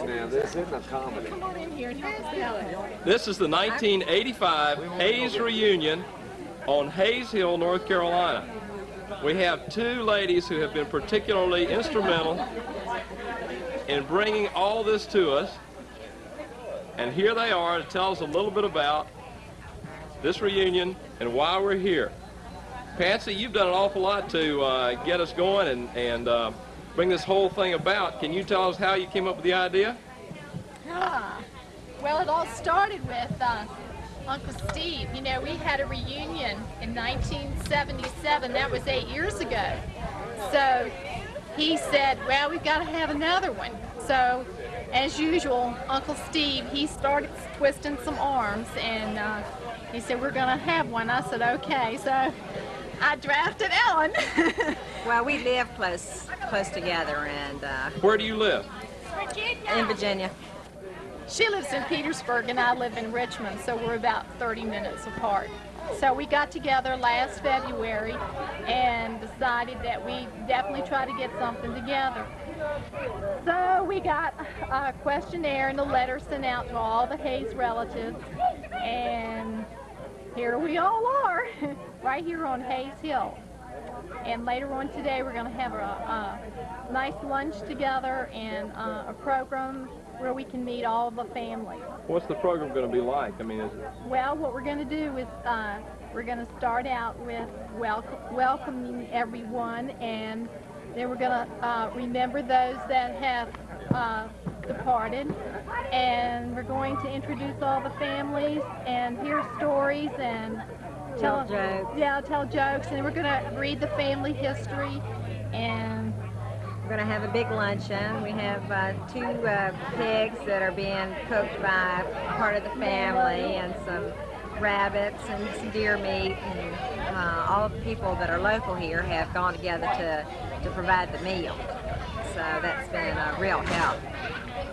now. This isn't a comedy. Come on in here and help us out. This is the 1985 Hayes reunion on Hayes Hill, North Carolina. We have two ladies who have been particularly instrumental in bringing all this to us. And here they are to tell us a little bit about this reunion and why we're here. Patsy, you've done an awful lot to get us going and bring this whole thing about. Can you tell us how you came up with the idea? Well, it all started with Uncle Steve. You know, we had a reunion in 1977. That was 8 years ago. So he said, well, we've got to have another one. So, as usual, Uncle Steve, he started twisting some arms, and he said, we're going to have one. I said, okay. So I drafted Ellen. Well, we live close together, and Where do you live? in Virginia. She lives in Petersburg, and I live in Richmond, so we're about 30 minutes apart. So we got together last February and decided that we definitely try to get something together. So we got a questionnaire and a letter sent out to all the Hayes relatives, and here we all are, right here on Hayes Hill. And later on today, we're going to have a nice lunch together and a program where we can meet all the family. What's the program going to be like? I mean, Well, what we're going to do is we're going to start out with welcoming everyone, and then we're going to remember those that have departed, and we're going to introduce all the families and hear stories and tell jokes. Yeah, tell jokes, and then we're going to read the family history, and We're going to have a big luncheon. We have two pigs that are being cooked by part of the family, and some rabbits and some deer meat, and all of the people that are local here have gone together to provide the meal. So that's been a real help.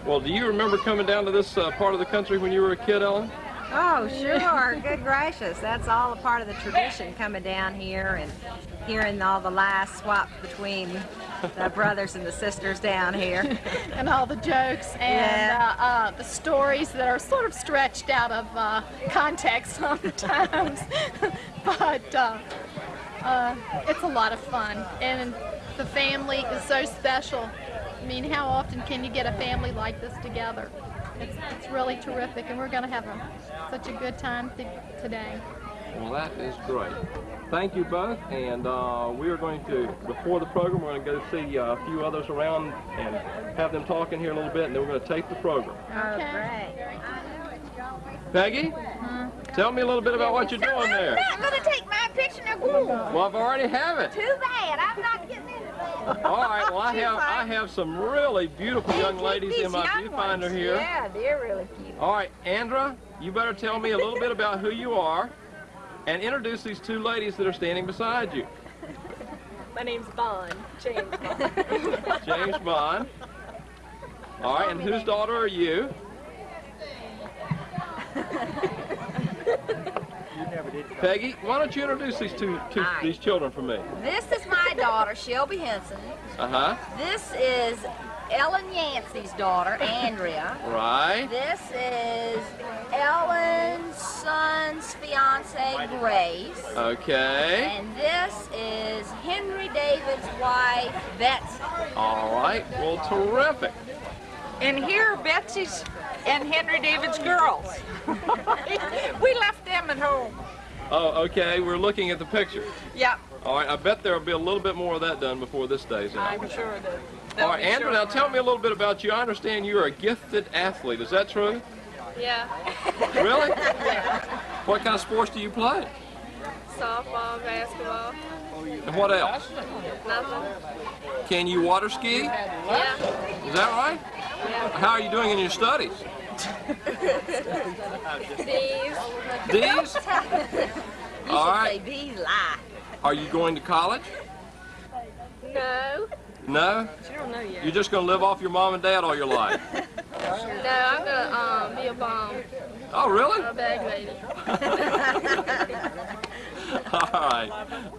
well, do you remember coming down to this part of the country when you were a kid, Ellen? Oh, sure. Good gracious. That's all a part of the tradition, coming down here and hearing all the lies swapped between the brothers and the sisters down here. and all the jokes and the stories that are sort of stretched out of context sometimes. But it's a lot of fun, and the family is so special. I mean, how often can you get a family like this together? It's really terrific, and we're going to have such a good time today. Well, that is great. Thank you both, and we are going to, before the program, we're going to go see a few others around and have them talk in here a little bit, and then we're going to tape the program. Okay. Peggy, tell me a little bit about what you're doing there. I'm not going to take my picture no more. Well, I've already have it. Too bad. I'm not getting into that. All right, well, I have some really beautiful young ladies in my viewfinder here. Yeah, they're really cute. All right, Andra, you better tell me a little bit about who you are and introduce these two ladies that are standing beside you. My name's Bond, James Bond. James Bond. All right, and whose daughter are you? Peggy, why don't you introduce these children for me? This is my daughter, Shelby Henson. Uh-huh. This is Ellen Yancey's daughter, Andrea. Right. This is Ellen's son's fiance, Grace. Okay. And this is Henry David's wife, Betsy. All right. Well, terrific. And here are Betsy's and Henry David's girls. We left them at home. Oh, okay. We're looking at the picture. Yep. All right. I bet there'll be a little bit more of that done before this day's out. I'm sure that. All right, Andrew, now tell me a little bit about you. I understand you're a gifted athlete. Is that true? Yeah. Really? Yeah. What kind of sports do you play? Softball, basketball. And what else? Nothing. Can you water ski? Yeah. Is that right? Yeah. How are you doing in your studies? D's. D's? All right. These lie. Are you going to college? No. No? She don't know yet. You're just going to live off your mom and dad all your life? No, I'm gonna be a bomb. Oh, really? A bag lady. All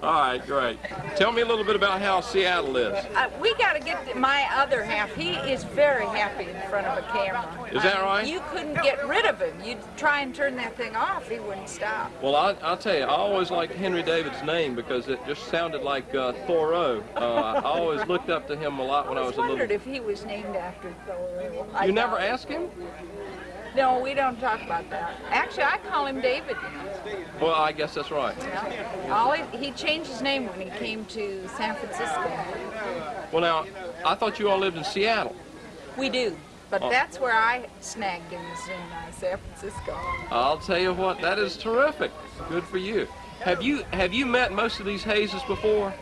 right, great. Tell me a little bit about how Seattle is. We got to get my other half. He is very happy in front of a camera. Is that right? You couldn't get rid of him. You'd try and turn that thing off, he wouldn't stop. Well, I'll tell you, I always liked Henry David's name because it just sounded like Thoreau. I always looked up to him a lot when I I was was a wondered little. if he was named after Thoreau. You never asked him? No, we don't talk about that. Actually, I call him David. Well, I guess that's right. He changed his name when he came to San Francisco. Well, now, I thought you all lived in Seattle. We do, but Oh. that's where I snagged him, is in San Francisco. I'll tell you what, that is terrific. Good for you. Have you met most of these Hayeses before?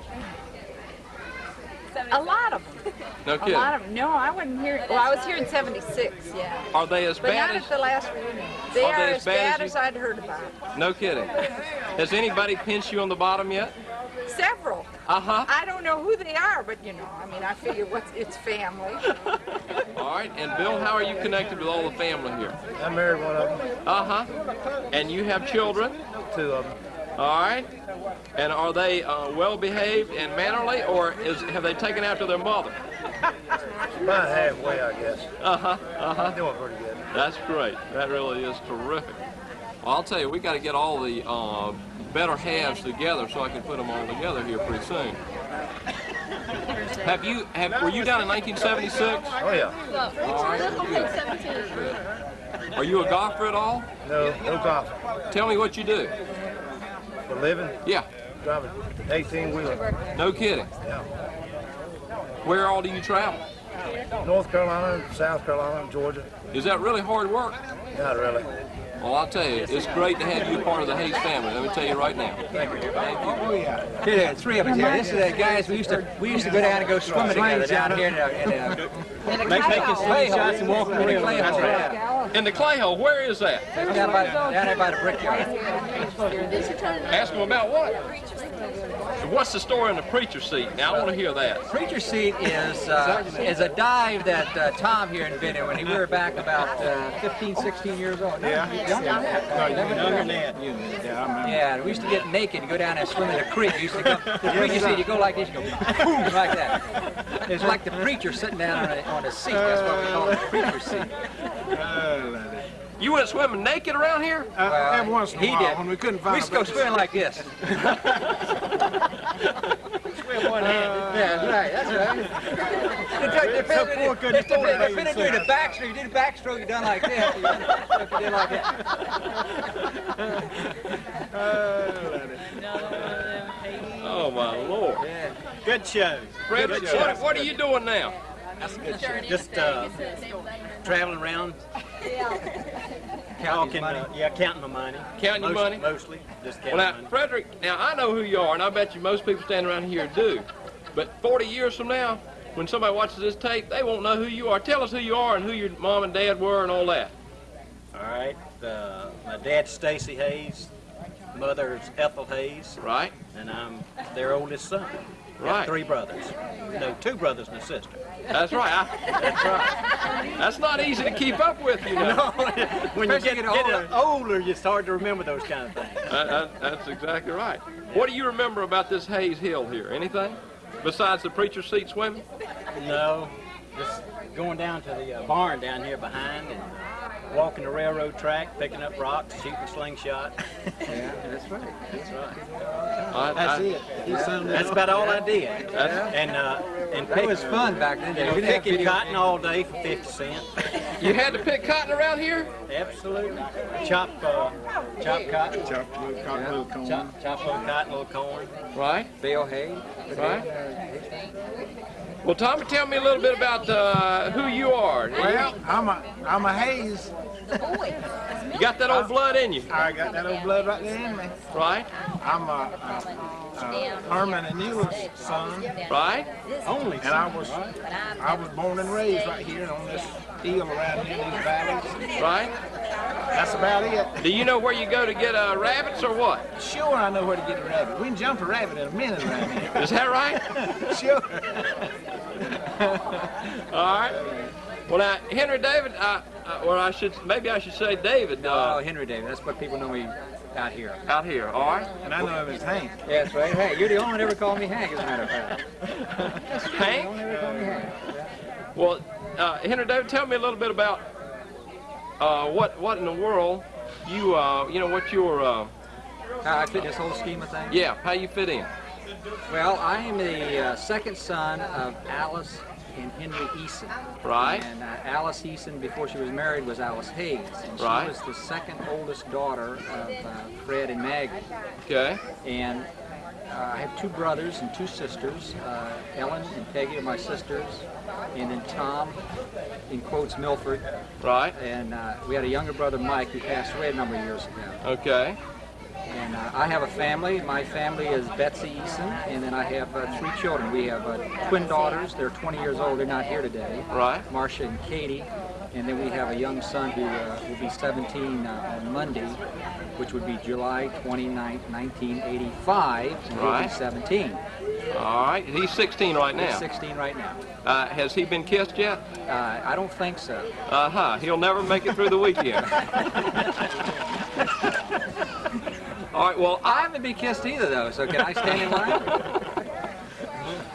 A lot of them. No A kidding. lot of them. No, I wasn't here. Well, I was here in '76, yeah. Are they as But bad not as? at the last reunion. They Are are they as as bad bad as as I'd heard about. No kidding. Has anybody pinched you on the bottom yet? Several. Uh-huh. I don't know who they are, but I mean, I figure it's family. All right. And Bill, how are you connected with all the family here? I married one of them, Uh-huh. And you have children? 2 of them. All right. And are they well-behaved and mannerly, or have they taken after their mother? About halfway, I guess. Uh-huh. Uh-huh. Doing pretty good. That's great. That really is terrific. Well, I'll tell you, we got to get all the better halves together so I can put them all together here pretty soon. Were you down in 1976? Oh, yeah. Are you a golfer at all? No golf. Tell me what you do. For living, Yeah. driving 18-wheeler. No kidding. Yeah. Where all do you travel? North Carolina, South Carolina, Georgia. Is that really hard work? Not really. Well, I'll tell you, it's great to have you part of the Hayes family. Let me tell you right now. Here, 3 of us here. This is the guys we used to go down and go swimming together down here in the clay shots and walk in the clay hole. Yeah. In the clay hole, where is that? Down there by the brickyard. Ask them about what? What's the story in the preacher's seat? Now, I want to hear that. Preacher seat is a dive that Tom here invented when we were back about 15, 16 years old. Yeah. Younger than that. Yeah, we used to get naked and go down and swim in the creek. We used to go, the preacher seat, you go like this, you go boom, like that. It's like the preacher sitting down on a seat. That's why we call it the preacher seat. You went swimming naked around here? Every once in a while, did. when we couldn't find We used to go swimming like this. Swim one hand. Yeah, that's right. Depending on the backstroke, you did a backstroke, you done like this. You did like that. Oh, my Lord. Yeah. Good show. Frederick, what are you doing now? That's a good show. Just traveling around, Counting counting my money. Counting your money? Mostly, just counting Well, now, money. Frederick, now I know who you are, and I bet you most people standing around here do. But 40 years from now, when somebody watches this tape, they won't know who you are. Tell us who you are and who your mom and dad were and all that. All right. My dad's Stacy Hayes, mother's Ethel Hayes, Right? and I'm their oldest son. We Right. have 3 brothers. No, 2 brothers and a sister. That's right. That's right. That's not easy to keep up with, you know. When you Especially get get older, it's hard to remember those kind of things. That's exactly right. What do you remember about this Hayes Hill here? Anything? Besides the preacher's seat swimming? No, just going down to the barn down here behind and walking the railroad track, picking up rocks, shooting slingshot. Yeah, that's right. That's right. That's it. That's about all I did. And It was fun back then. and We didn't have picking video cotton all day for 50 cents. You had to pick cotton around here? Absolutely. Chop cotton. Chop little cotton, little corn. Right? Bill Hayes. Right? Well, Tommy, tell me a little bit about who you are. Well, I'm a Hayes. You got that old blood in you, I got that old blood right there in me. right? I'm a Herman and Eula's son, Right? Only. and I was born and raised right here on this hill around here in these valleys. Right? That's about it. Do you know where you go to get rabbits or what? Sure, I know where to get a rabbit. We can jump a rabbit in a minute around here. Is that right? Sure. All right. Well, now, Henry David, maybe I should say David. Oh, Henry David. That's what people know me out here. Out here, all right. And I know him as Hank. That's right. Hey, you're the only one that ever called me Hank, as a matter of fact. Hank? You never called me Hank. Well, Henry David, tell me a little bit about what in the world you know, what your How I fit this whole scheme of things? yeah, how you fit in. Well, I am the second son of Alice and Henry Eason. Right. And Alice Eason, before she was married, was Alice Hayes. And she Right. was the second oldest daughter of Fred and Maggie. Okay. And I have two brothers and two sisters. Ellen and Peggy are my sisters. And then Tom, in quotes, Milford. Right. And we had a younger brother, Mike, who passed away a number of years ago. Okay. And I have a family. My family is Betsy Eason, and then I have 3 children. We have twin daughters. They're 20 years old. They're not here today. Right. Marcia and Katie. And then we have a young son who will be 17 on Monday, which would be July 29, 1985, and he'll Right. be 17. All right. He's 16 right now. He's 16 right now. Has he been kissed yet? I don't think so. Uh-huh. He'll never make it through the weekend. All right, well, I haven't been kissed either, though, so can I stand in line?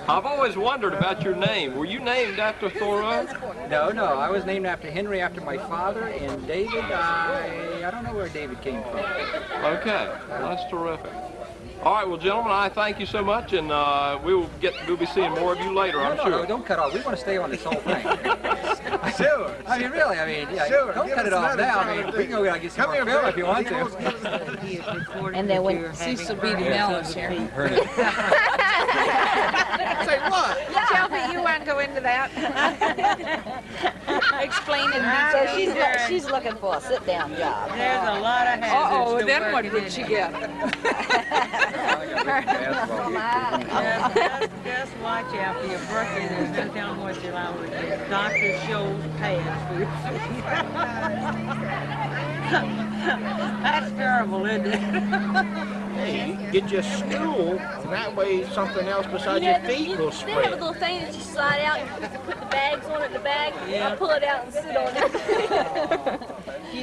I've always wondered about your name. Were you named after Thoreau? No, I was named after Henry, after my father, and David, I don't know where David came from. Okay, well, that's terrific. All right, well, gentlemen, I thank you so much, and we'll be seeing more of you later, I'm No, sure. don't cut off. We want to stay on this whole thing. Sure. I mean, really, yeah, Sure. don't Give cut us it off another now. I time mean, to we can go get some Come more here, film if you want Bill. to. And then when Cecil B. DeMille is here. Say what? Shelby, you want to go into that? Explain in So detail. she's looking for a sit-down job. There's a lot of hazards. Uh-oh, to then what working did in she here. get? Just watch out for your birthday. There's no telling what you're liable to get. Doctor shows pads for your That's terrible, isn't it? Hey, get your stool, and that way something else besides your feet will They have a spread. little thing that you slide out and you put the bags on it in the bag. Yeah. I pull it out and sit on it.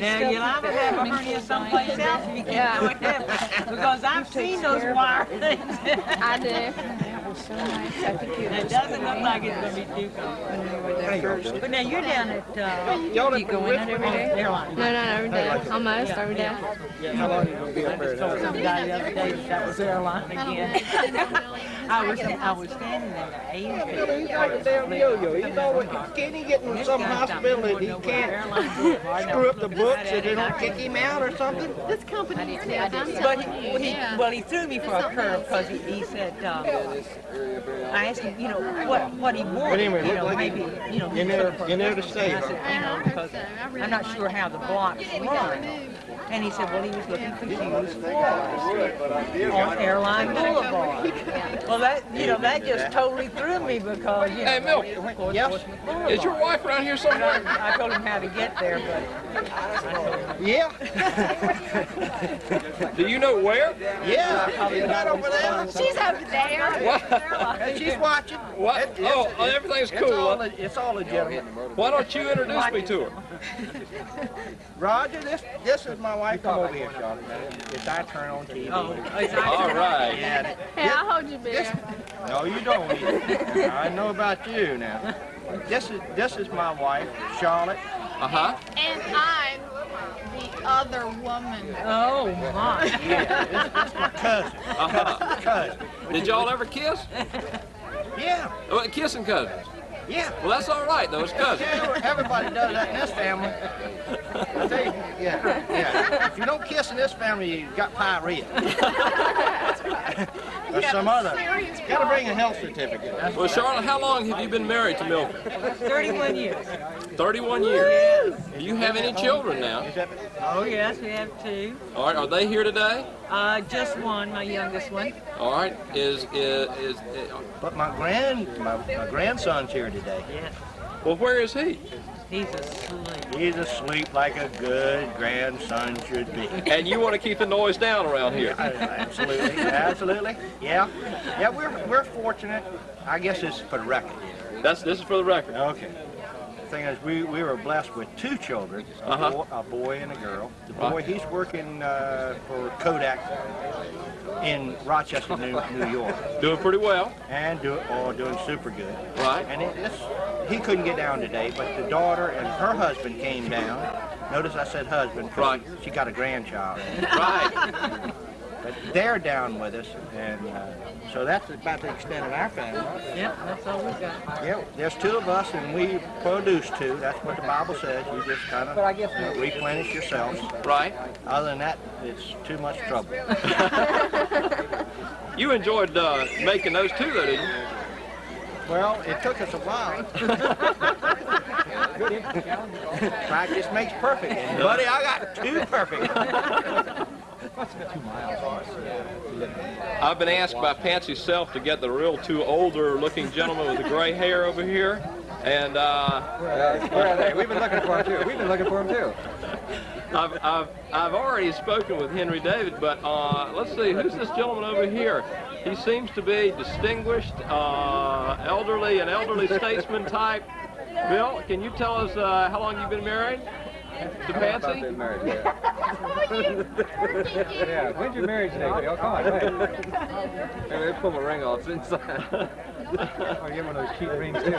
Now, you're liable to have a hernia someplace else if you keep doing that. Because I've seen those wire things. I do. So nice. I think you It doesn't look like it's going to be too cold. But now you're down at, Y'all you go in every day? Airline. No, every day. Almost every day. How long you gonna be up I just told some guy the other day that was airline again. I was standing in the A's. He's like a damn yo-yo. You know what? Can't he get in some hospital that he can't screw up the books so they don't kick him out or something? This company says I'm But telling you. well, he threw me for a curve because he said, I asked him, you know, what he wanted, But anyway, you know, look like maybe, you know, in there to stay, I said, you know, because I'm not sure how the blocks run. And he said, well, he was looking for shoes on Airline Boulevard. Well, that, you know, that just totally threw me because, you know. Hey, Milk, Yes? is your wife around here somewhere? I told him how to get there, but Yeah. Do you know where? Yeah. He's not over there. She's over there. What? She's watching. What? Oh, everything's cool. huh? It's all legitimate. Why don't you introduce me to her? Roger, this is my wife. Come over here, Charlotte. It's our turn on TV. All right. Hey, I'll hold you, Bear. No, you don't. Either. I know about you now. This is my wife, Charlotte. Uh-huh. And I'm the other woman. oh my. Yeah, this my cousin. Uh-huh. Cousin. Did y'all ever kiss? Yeah, Well, kissing cousins. yeah. Well, that's all right, though. It's cousins. Everybody does that in this family. I tell you, yeah. If you don't kiss in this family, you got pyorrhea. Or some other. Got to bring a health certificate. That's Well, Charlotte, how long have you been married to Milford? 31 years. 31 years. Do you have any children now? Oh yes, we have 2. All right, are they here today? Just one, my youngest one. All right, But my grandson's here today. Yes. well, where is he? He's asleep. He's asleep like a good grandson should be. And you want to keep the noise down around here? Absolutely, absolutely. Yeah, we're fortunate. I guess it's for the record. This is for the record. Okay. thing is, we were blessed with 2 children, a boy and a girl. The boy, he's working for Kodak in Rochester, New York. Doing pretty well. And doing super good. Right. And he couldn't get down today, but the daughter and her husband came down. Notice I said husband, because she got a grandchild. Right. But they're down with us, and so that's about the extent of our family. Yep, that's all we got. Yeah, there's 2 of us, and we produce 2. That's what the Bible says. You just kind of replenish yourselves. Right. Other than that, it's too much trouble. You enjoyed making those 2, though, didn't you? Well, it took us a while. Practice makes perfect. Buddy, I got 2 perfect. I've been asked by Patsy's self to get the real 2 older-looking gentlemen with the gray hair over here, and where are they? We've been looking for them too. We've been looking for them too. I've already spoken with Henry David, but let's see, who's this gentleman over here? He seems to be distinguished, an elderly statesman type. Bill, can you tell us how long you've been married to Patsy? I've been married, yeah. Yeah, when's your marriage day, Bill? Come on, hey. Hey, pull my ring off inside. I'll give one of those cheap rings too.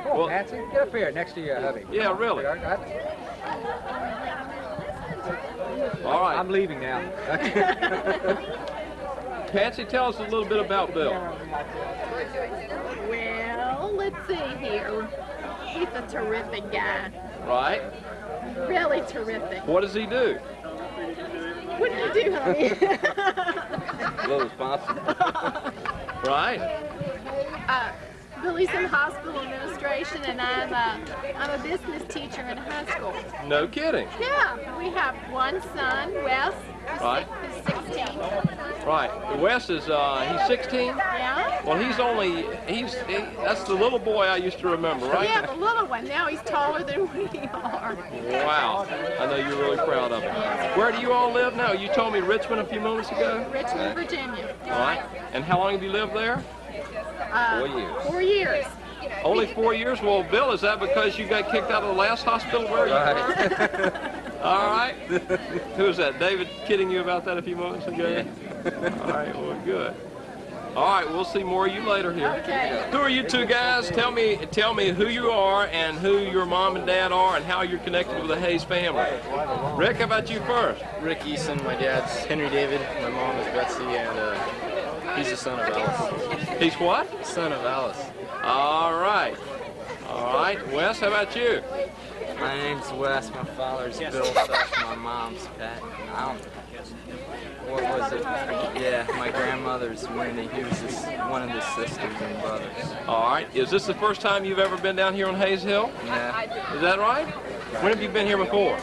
Come on, Patsy, get up here next to your hubby. Yeah, really. All right. I'm leaving now. Patsy, tell us a little bit about Bill. Well, let's see here. He's a terrific guy. Right. Really terrific. What does he do? What do you do, honey? A little responsible. Right. Billy's in hospital administration, and I'm a business teacher in high school. No kidding. Yeah, we have one son, Wes. Right. Who's 16. Right. Wes is he's 16. Yeah. Well, that's the little boy I used to remember, right? Yeah, the little one. Now he's taller than we are. Wow. I know you're really proud of him. Where do you all live now? You told me Richmond a few moments ago. Richmond, Virginia. All right. And how long have you lived there? 4 years. 4 years. Only 4 years? Well, Bill, is that because you got kicked out of the last hospital where you were? All right. Who was that? David kidding you about that a few moments ago? Yeah. All right, well, good. All right, we'll see more of you later here. Okay. Who are you 2 guys? Tell me who you are and who your mom and dad are and how you're connected with the Hayes family. Rick, how about you first? Rick Eason, my dad's Henry David, my mom is Betsy, and he's the son of Alice. He's what? Son of Alice. All right. All right. Wes, how about you? My name's Wes, my father's Bill Seth, my mom's Pat. What was it? Yeah, my grandmother's Wendy. He was one of his sisters and brothers. All right. Is this the first time you've ever been down here on Hayes Hill? Yeah. Is that right? When have you been here before?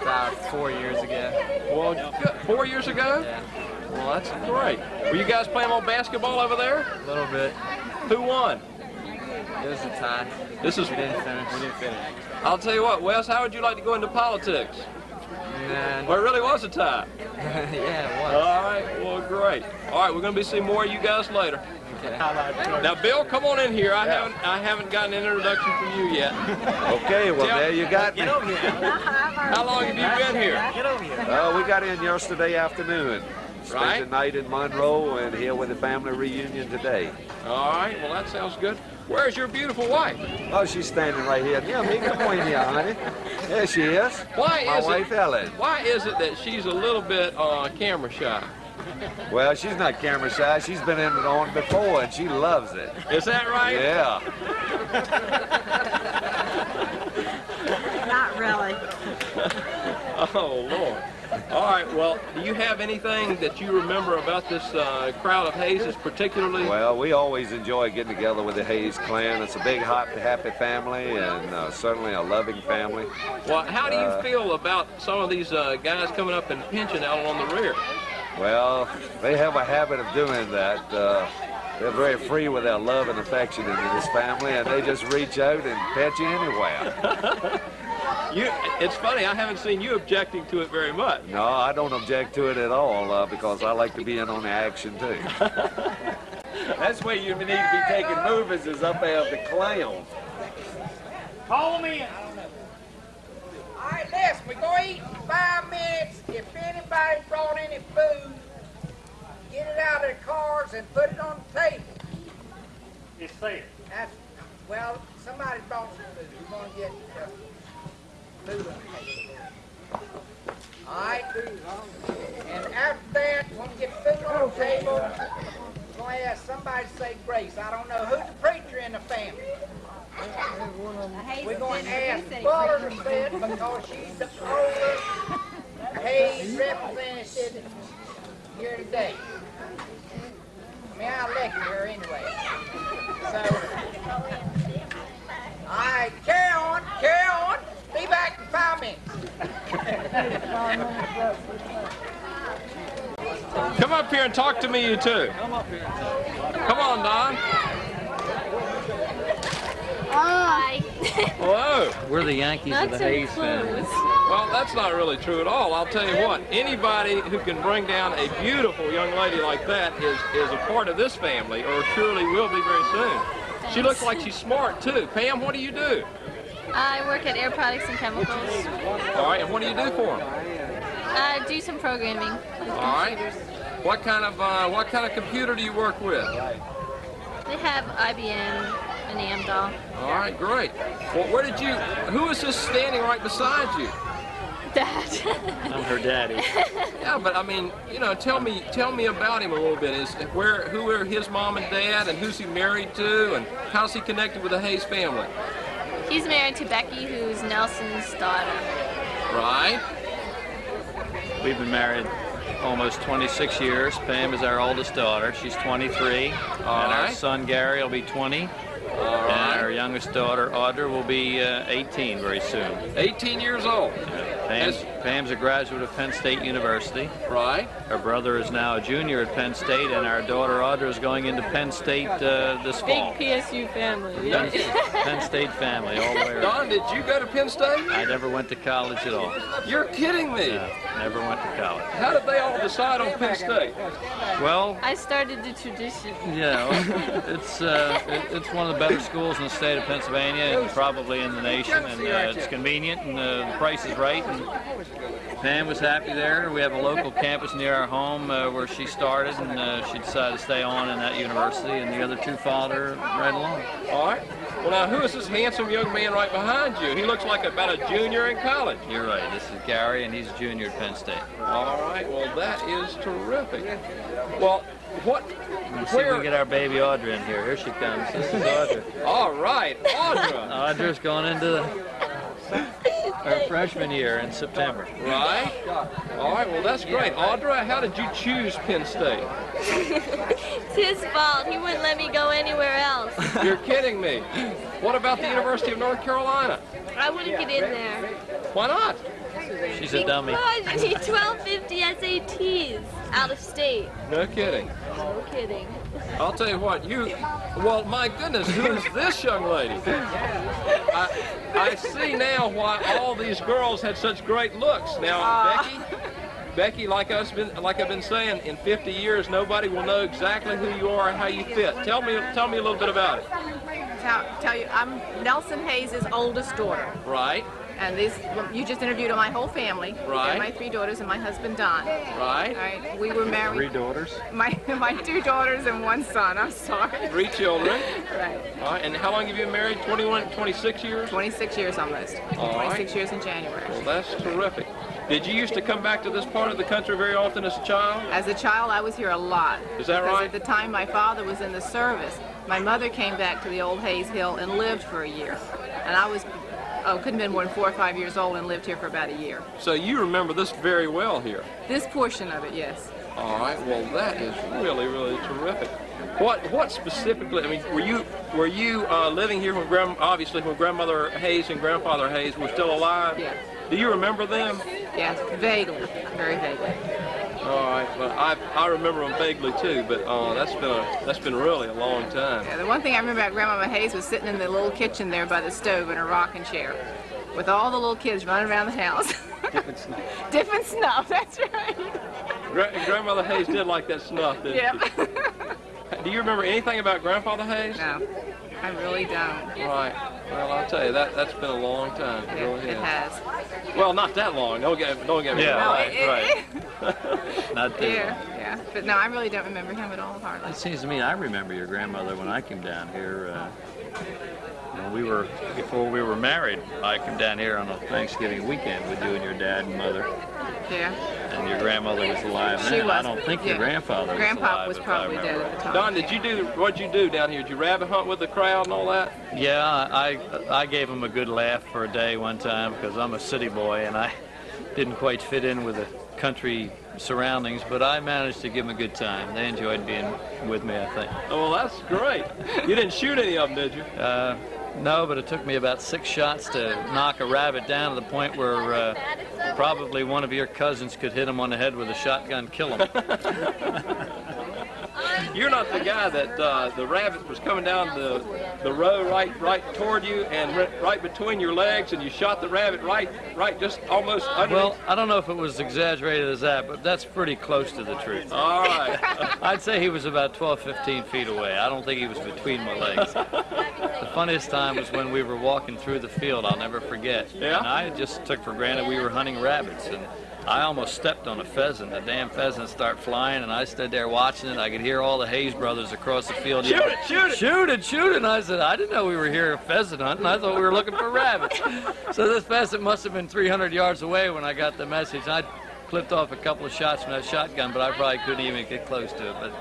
About 4 years ago. Well, 4 years ago? Yeah. Well, that's great. Were you guys playing on basketball over there? A little bit. Who won? It was a tie. We didn't finish. I'll tell you what, Wes, how would you like to go into politics? Nah. Well, it really was a tie. Yeah, it was. All right, well, great. All right, we're going to be seeing more of you guys later. Okay. Now, Bill, come on in here. I haven't gotten an introduction from you yet. Okay, well, there you got me. Get over here. How long have you been here? Get over here. We got in yesterday afternoon. Spent Right. the night in Monroe and here with the family reunion today. All right, well, that sounds good. Where's your beautiful wife? Oh, she's standing right here. Yeah, me, come on here, honey. There she is. My wife, Ellen. Why is it that she's a little bit camera shy? Well, she's not camera shy. She's been in it on before, and she loves it. Is that right? Yeah. Not really. Oh, Lord. All right, well, do you have anything that you remember about this crowd of Hayeses particularly? Well, we always enjoy getting together with the Hayes clan. It's a big, happy family and certainly a loving family. Well, how do you feel about some of these guys coming up and pinching out on the rear? Well, they have a habit of doing that. They're very free with their love and affection into this family, and they just reach out and pet you anywhere. It's funny, I haven't seen you objecting to it very much. No, I don't object to it at all because I like to be in on the action too. That's where you need to be taking movies is up there of the clown. Call them in. All right, listen, we're going to eat in 5 minutes. If anybody brought any food, get it out of their cars and put it on the table. It's safe. That's, well, somebody brought some food. We're going to get food on the table. All right? And after that, when we get food on the table, we're going to ask somebody to say grace. I don't know who's the preacher in the family. We're going to ask Buller to say it because she's the older Hayes representative here today. I mean, I elected her anyway. So, all right, carry on, carry on. Be back in 5 minutes. Come up here and talk to me, you two. Come on, Don. Hi. Hello. We're the Yankees of the Hayes family. Well, that's not really true at all. I'll tell you what, anybody who can bring down a beautiful young lady like that is a part of this family, or surely will be very soon. She looks like she's smart, too. Pam, what do you do? I work at Air Products and Chemicals. All right, and what do you do for them? I do some programming. All right. What kind of computer do you work with? They have IBM and Amdahl. All right, great. Well, who is this standing right beside you? Dad. I'm her daddy. Yeah, but I mean, you know, tell me about him a little bit. Who are his mom and dad, and who's he married to, and how's he connected with the Hayes family? He's married to Becky, who's Nelson's daughter. Right. We've been married almost 26 years. Pam is our oldest daughter. She's 23. And our son Gary will be 20. And our youngest daughter Audra will be 18 very soon. 18 years old. Pam's a graduate of Penn State University. Right. Her brother is now a junior at Penn State, and our daughter Audra is going into Penn State this fall. Big PSU family. Penn State family all the way around. Don, did you go to Penn State? I never went to college at all. You're kidding me. No, never went to college. How did they all decide on Penn State? Well, I started the tradition. yeah, it's one of the better schools in the state of Pennsylvania and probably in the nation, and it's convenient, and the price is right. And Pam was happy there. We have a local campus near our home where she started, and she decided to stay on in that university, and the other two followed her right along. All right. Well, now, who is this handsome young man right behind you? He looks like about a junior in college. You're right. This is Gary, and he's a junior at Penn State. All right. Well, that is terrific. Well, Let's see if we can get our baby Audra in here. Here she comes. This is Audra. All right, Audra. Audra's going into her freshman year in September. Right. All right, well, that's great. Audra, how did you choose Penn State? It's his fault. He wouldn't let me go anywhere else. You're kidding me. What about the University of North Carolina? I wouldn't get in there. Why not? She's a dummy. Because you need 1250 SATs out of state. No kidding. No kidding. I'll tell you what, well, my goodness, who is this young lady? I see now why all these girls had such great looks. Now, Becky, like I've been saying, in 50 years, nobody will know exactly who you are and how you fit. Tell me a little bit about it. Tell you, I'm Nelson Hayes' oldest daughter. Right. And you just interviewed my whole family. Right. And my 3 daughters and my husband Don. Right. All right. We were married. 3 daughters? My 2 daughters and 1 son. I'm sorry. 3 children. Right. All right. And how long have you been married? 21, 26 years? 26 years almost. All 26 right. years in January. Well, that's terrific. Did you used to come back to this part of the country very often as a child? As a child, I was here a lot. Is that right? Because at the time my father was in the service, my mother came back to the old Hayes Hill and lived for a year. And I was, couldn't have been more than 4 or 5 years old and lived here for about a year. So you remember this very well here? This portion of it, yes. All right. Well, that is really, really terrific. What specifically? I mean, were you living here when when Grandmother Hayes and Grandfather Hayes were still alive? Yeah. Do you remember them? Yes, vaguely, very vaguely. All right. Well, I remember them vaguely too, but that's been really a long time. Yeah, the one thing I remember about Grandmama Hayes was sitting in the little kitchen there by the stove in a rocking chair, with all the little kids running around the house. Dipping snuff. Dipping snuff. That's right. Grandmother Hayes did like that snuff, didn't she? Do you remember anything about Grandfather Hayes? No, I really don't. Right. Well, I'll tell you, that's been a long time. It really It has. Well, not that long. Don't get me wrong. Right. Not too long. Yeah. But no, I really don't remember him at all, hardly. It seems to me I remember your grandmother when I came down here. Before we were married, I came down here on a Thanksgiving weekend with you and your dad and mother. Yeah. And your grandmother was alive then. She was. I don't think your grandfather was alive. Grandpa was probably dead at the time. Don, what'd you do down here? Did you rabbit hunt with the crowd and all that? Yeah, I gave him a good laugh for a day one time because I'm a city boy and I didn't quite fit in with the country surroundings, but I managed to give them a good time. They enjoyed being with me, I think. Oh, well, that's great. You didn't shoot any of them, did you? No, but it took me about 6 shots to knock a rabbit down to the point where probably one of your cousins could hit him on the head with a shotgun, kill him. You're not the guy that the rabbit was coming down the road right toward you and right between your legs, and you shot the rabbit right just almost underneath. Well, I don't know if it was exaggerated as that, but that's pretty close to the truth. All right. I'd say he was about 12, 15 feet away. I don't think he was between my legs. The funniest time was when we were walking through the field, I'll never forget. Yeah? And I just took for granted we were hunting rabbits, and I almost stepped on a pheasant. The damn pheasant started flying, and I stood there watching it. I could hear all the Hayes brothers across the field yelling, shoot it! Shoot it, shoot it! And I said, I didn't know we were here pheasant hunting. I thought we were looking for rabbits. So this pheasant must have been 300 yards away when I got the message. I clipped off a couple of shots from that shotgun, but I probably couldn't even get close to it. But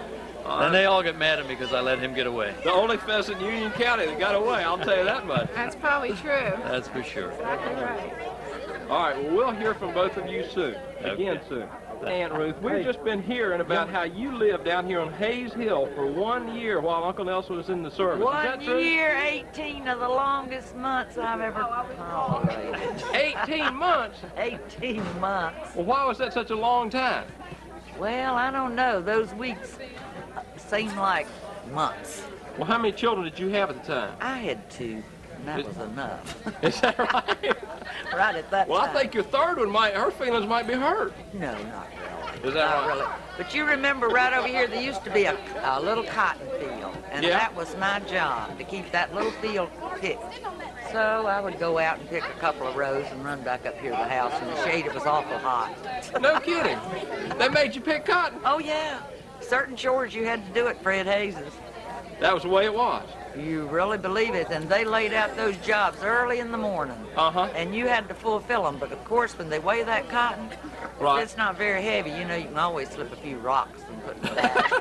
then they all get mad at me because I let him get away. The only pheasant in Union County that got away, I'll tell you that much. That's probably true. That's for sure. Exactly right. All right, well, we'll hear from both of you soon, again soon. Aunt Ruth, we've just been hearing about how you lived down here on Hayes Hill for 1 year while Uncle Nelson was in the service. Is that 1 true? year, 18 of the longest months I've ever tolerated. 18 months? 18 months. Well, why was that such a long time? Well, I don't know. Those weeks seem like months. Well, how many children did you have at the time? I had 2. And that was enough. Is that right? Right at that well, time. I think your third one her feelings might be hurt. No, not really. Is that not right? really. But you remember right over here, there used to be a little cotton field. And that was my job, to keep that little field picked. So I would go out and pick a couple of rows and run back up here to the house in the shade. It was awful hot. No kidding. They made you pick cotton? Oh, yeah. Certain chores you had to do at Fred Hayes's. That was the way it was. You really believe it, and they laid out those jobs early in the morning. And you had to fulfill them, but of course when they weigh that cotton, if it's not very heavy, you know you can always slip a few rocks and put it back.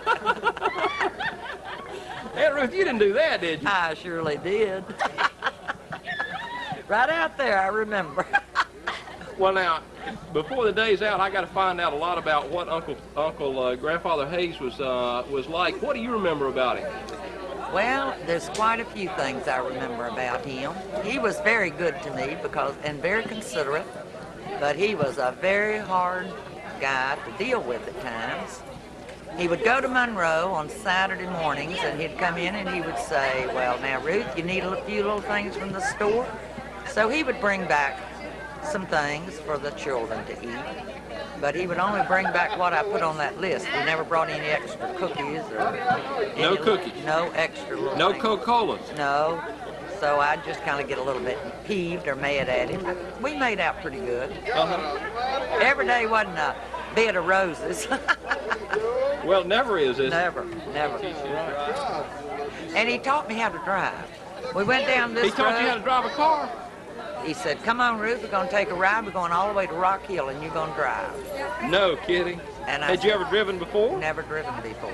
Aunt Ruth, you didn't do that, did you? I surely did. Right out there, I remember. Well, now, before the day's out, I got to find out a lot about what Grandfather Hayes was like. What do you remember about him? Well, there's quite a few things I remember about him. He was very good to me and very considerate, but he was a very hard guy to deal with at times. He would go to Monroe on Saturday mornings, and he'd come in and he would say, well, now, Ruth, you need a few little things from the store? So he would bring back some things for the children to eat, but he would only bring back what I put on that list. He never brought any extra cookies or no cookies. No extra little no things. Coca-Colas. No. So I'd just kind of get a little bit peeved or mad at him, but we made out pretty good. Every day wasn't a bed of roses. Well, it never is it? Never. And he taught me how to drive. We went down this road. He taught you how to drive a car? He said, come on, Ruth, we're going to take a ride. We're going all the way to Rock Hill, and you're going to drive. No kidding. And Had you ever driven before? Never driven before.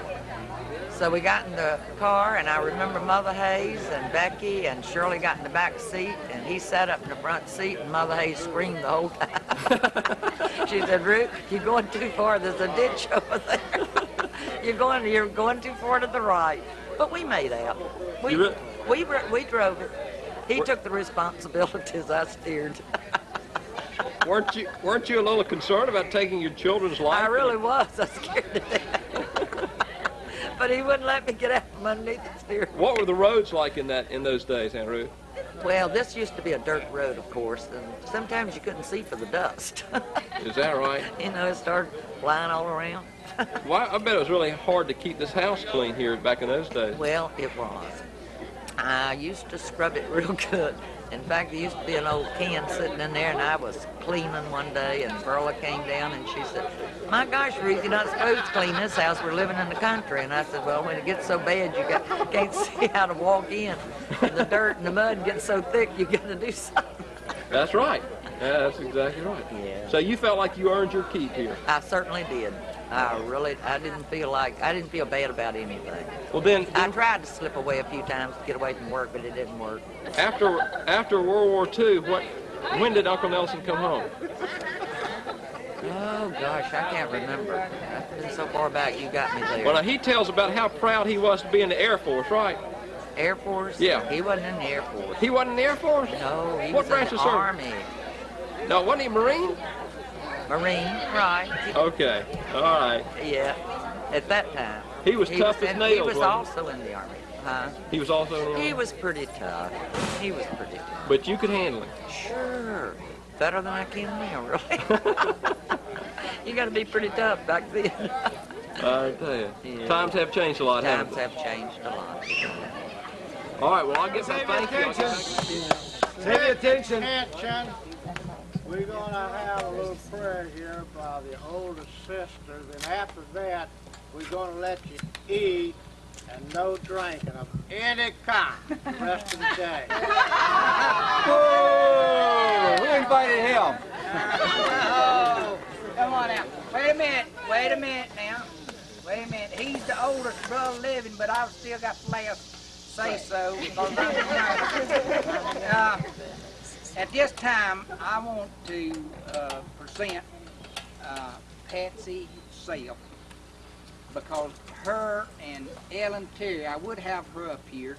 So we got in the car, and I remember Mother Hayes and Becky and Shirley got in the back seat, and he sat up in the front seat, and Mother Hayes screamed the whole time. She said, Ruth, you're going too far. There's a ditch over there. You're going too far to the right. But we made out. We drove it. He took the responsibilities. I steered. Weren't you a little concerned about taking your children's life? I really was. I was scared to death. But he wouldn't let me get out from underneath the steering. What were the roads like in those days, Aunt Ruth? Well, this used to be a dirt road, of course, and sometimes you couldn't see for the dust. Is that right? You know, it started flying all around. Well, I bet it was really hard to keep this house clean here back in those days. Well, it was. I used to scrub it real good. In fact, there used to be an old can sitting in there, and I was cleaning one day, and Berla came down, and she said, "My gosh, Ruth, you're not supposed to clean this house. We're living in the country." And I said, "Well, when it gets so bad, you can't see how to walk in, and the dirt and the mud gets so thick, you got to do something." That's right. Yeah, that's exactly right. Yeah. So you felt like you earned your keep here? I certainly did. I didn't feel bad about anything. Well, then I tried to slip away a few times to get away from work, but it didn't work. After World War II, when did Uncle Nelson come home? Oh gosh, I can't remember. That's been so far back. You got me there. Well, now he tells about how proud he was to be in the Air Force, right? Air Force? Yeah. He wasn't in the Air Force. He wasn't in the Air Force? No, he What was branch in of the service? Army. No, wasn't he Marine? Marine, right. Okay, all right. Yeah, at that time. He was tough as nails, He was wasn't he? also in the Army. Huh? He was also in the Army? He was pretty tough. He was pretty tough. But you could handle him? Sure. Better than I can now, really. You got to be pretty tough back then. I tell you. Yeah. Times have changed a lot, haven't Times have changed a lot. All right, well, I'll get my thank you. Save your attention. Attention. We're going to have a little prayer here by the older sisters, and after that, we're going to let you eat and no drinking of any kind the rest of the day. Whoa! Who invited him? Oh, come on now. Wait a minute now. Wait a minute. He's the oldest brother living, but I've still got the last say so. At this time, I want to present Patsy Self, because her and Ellen Terry, I would have her up here,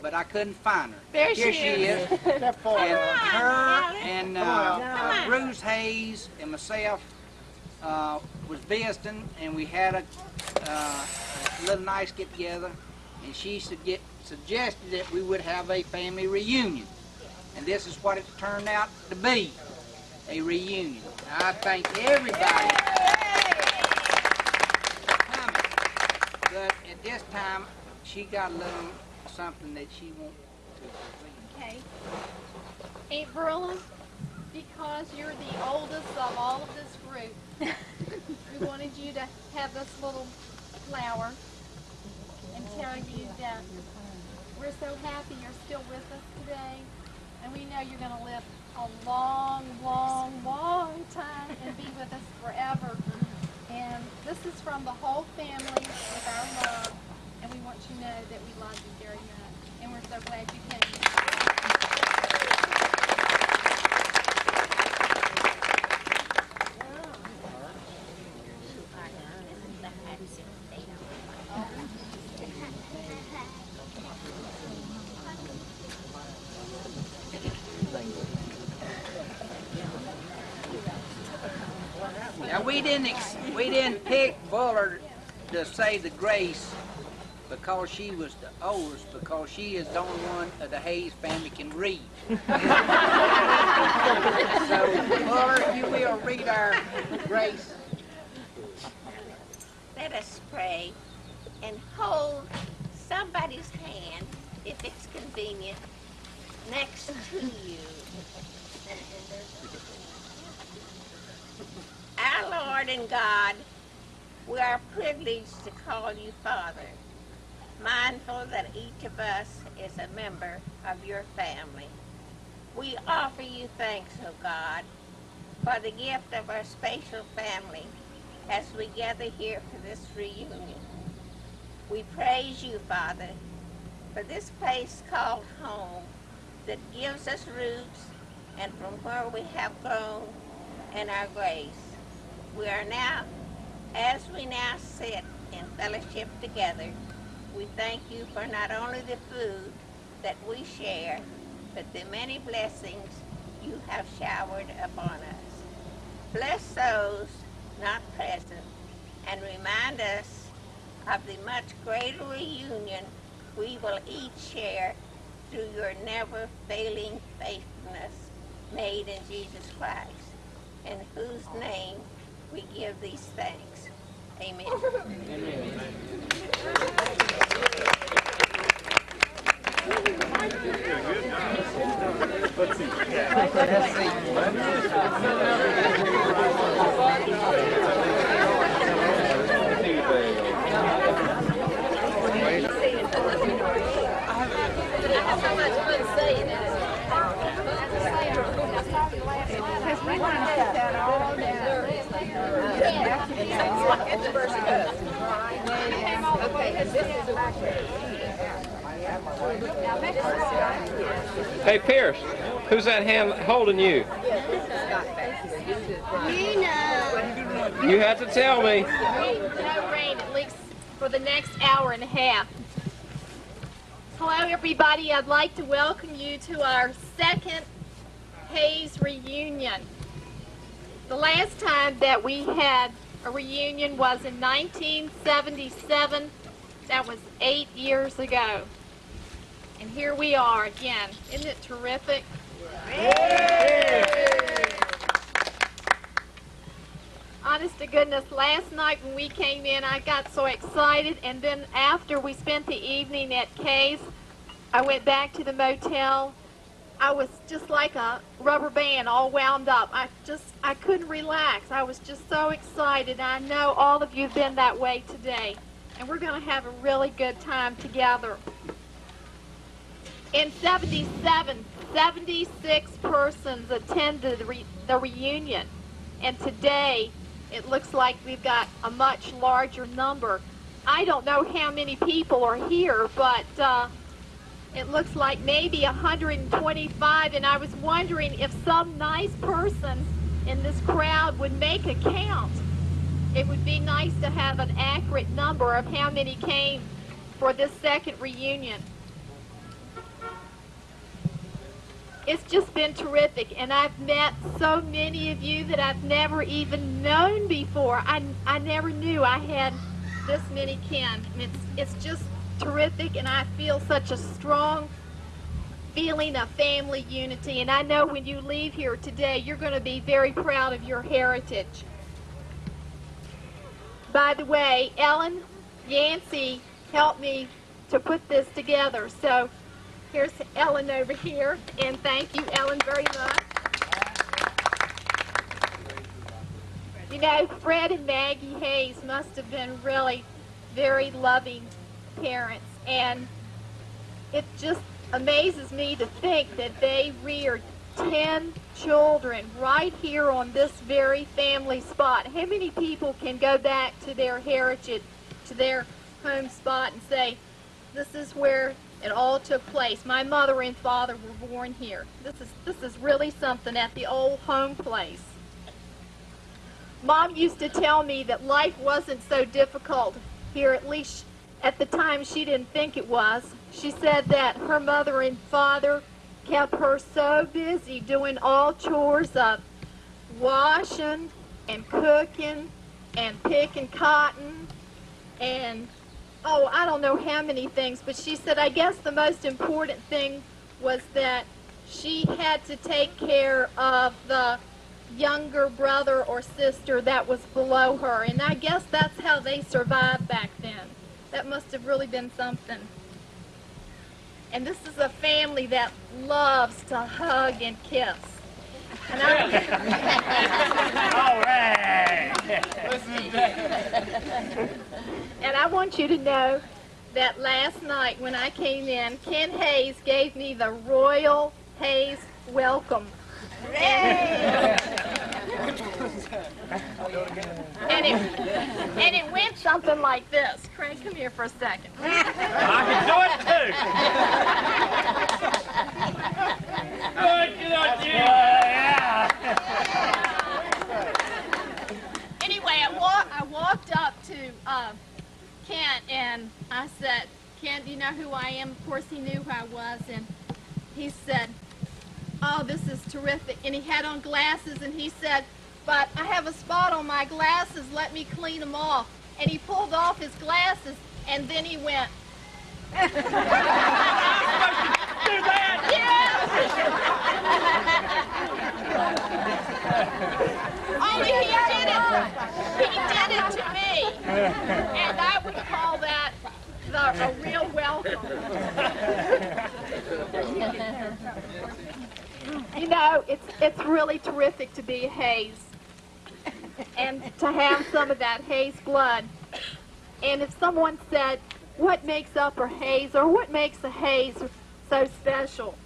but I couldn't find her. There Here she is. And her and Bruce Hayes and myself was visiting, and we had a little nice get-together, and she suggested that we would have a family reunion. And this is what it turned out to be, a reunion. I thank everybody for coming. But at this time, she got a little something that she wants to present. Okay. Aunt Berla, because you're the oldest of all of this group, we wanted you to have this little flower and tell you that we're so happy you're still with us today. And we know you're going to live a long, long, long time and be with us forever. And this is from the whole family with our love. And we want you to know that we love you very much. And we're so glad you came. Now we didn't pick Bullard to say the grace because she was the oldest, because she is the only one of the Hayes family can read. So Bullard, if you will read our grace. Let us pray and hold somebody's hand, if it's convenient, next to you. Our Lord and God, we are privileged to call you Father, mindful that each of us is a member of your family. We offer you thanks, O God, for the gift of our spatial family as we gather here for this reunion. We praise you, Father, for this place called home that gives us roots and from where we have grown in our grace. We are now, as we now sit in fellowship together, we thank you for not only the food that we share, but the many blessings you have showered upon us. Bless those not present and remind us of the much greater reunion we will each share through your never-failing faithfulness made in Jesus Christ, in whose name we give these thanks. Amen. Amen. Let's see. Hey, Pierce, who's that hand holding you? You have to tell me. No rain, at least for the next hour and a half. Hello, everybody. I'd like to welcome you to our second Hayes reunion. The last time that we had a reunion was in 1977. That was 8 years ago. And here we are again. Isn't it terrific? Honest to goodness, last night when we came in, I got so excited, and then after we spent the evening at Kay's, I went back to the motel. I was just like a rubber band, all wound up. I couldn't relax. I was just so excited. I know all of you have been that way today, and we're going to have a really good time together. In 77, 76 persons attended the reunion, and today it looks like we've got a much larger number. I don't know how many people are here, but it looks like maybe 125, and I was wondering if some nice person in this crowd would make a count. It would be nice to have an accurate number of how many came for this second reunion. It's just been terrific, and I've met so many of you that I've never even known before. I never knew I had this many kin. It's just terrific, and I feel such a strong feeling of family unity, and I know when you leave here today, you're going to be very proud of your heritage. By the way, Ellen Yancey helped me to put this together, so here's Ellen over here, and thank you, Ellen, very much. You know, Fred and Maggie Hayes must have been really very loving parents, and it just amazes me to think that they reared 10 children right here on this very family spot. How many people can go back to their heritage, to their home spot, and say, this is where it all took place. My mother and father were born here. This is really something at the old home place. Mom used to tell me that life wasn't so difficult here, at least at the time she didn't think it was. She said that her mother and father kept her so busy doing all chores of washing and cooking and picking cotton and oh, I don't know how many things, but she said, I guess the most important thing was that she had to take care of the younger brother or sister that was below her, and I guess that's how they survived back then. That must have really been something. And this is a family that loves to hug and kiss. And all right. And I want you to know that last night when I came in, Ken Hayes gave me the Royal Hayes welcome. And it went something like this. Craig, come here for a second. I can do it too. Good on you. Anyway, I walked up to Kent and I said, Kent, do you know who I am? Of course he knew who I was, and he said, oh, this is terrific. And he had on glasses, and he said, but I have a spot on my glasses, let me clean them off. And he pulled off his glasses, and then he went. do that! Only he did it. He did it to me. And I would call that a real welcome. You know, it's really terrific to be a Hayes and to have some of that Hayes blood. And if someone said, what makes up a Hayes or what makes a Hayes so special?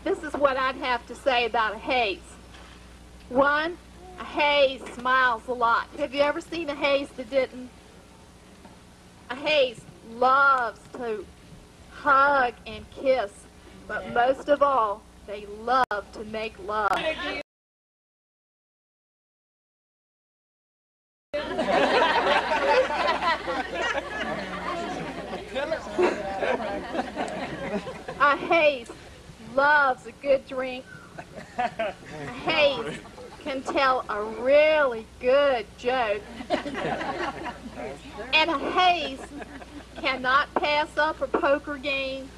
This is what I'd have to say about a Hayes. One, a Hayes smiles a lot. Have you ever seen a Hayes that didn't? A Hayes loves to hug and kiss, but most of all, they love to make love. A Hayes loves a good drink. A Hayes can tell a really good joke. And a Hayes cannot pass up a poker game,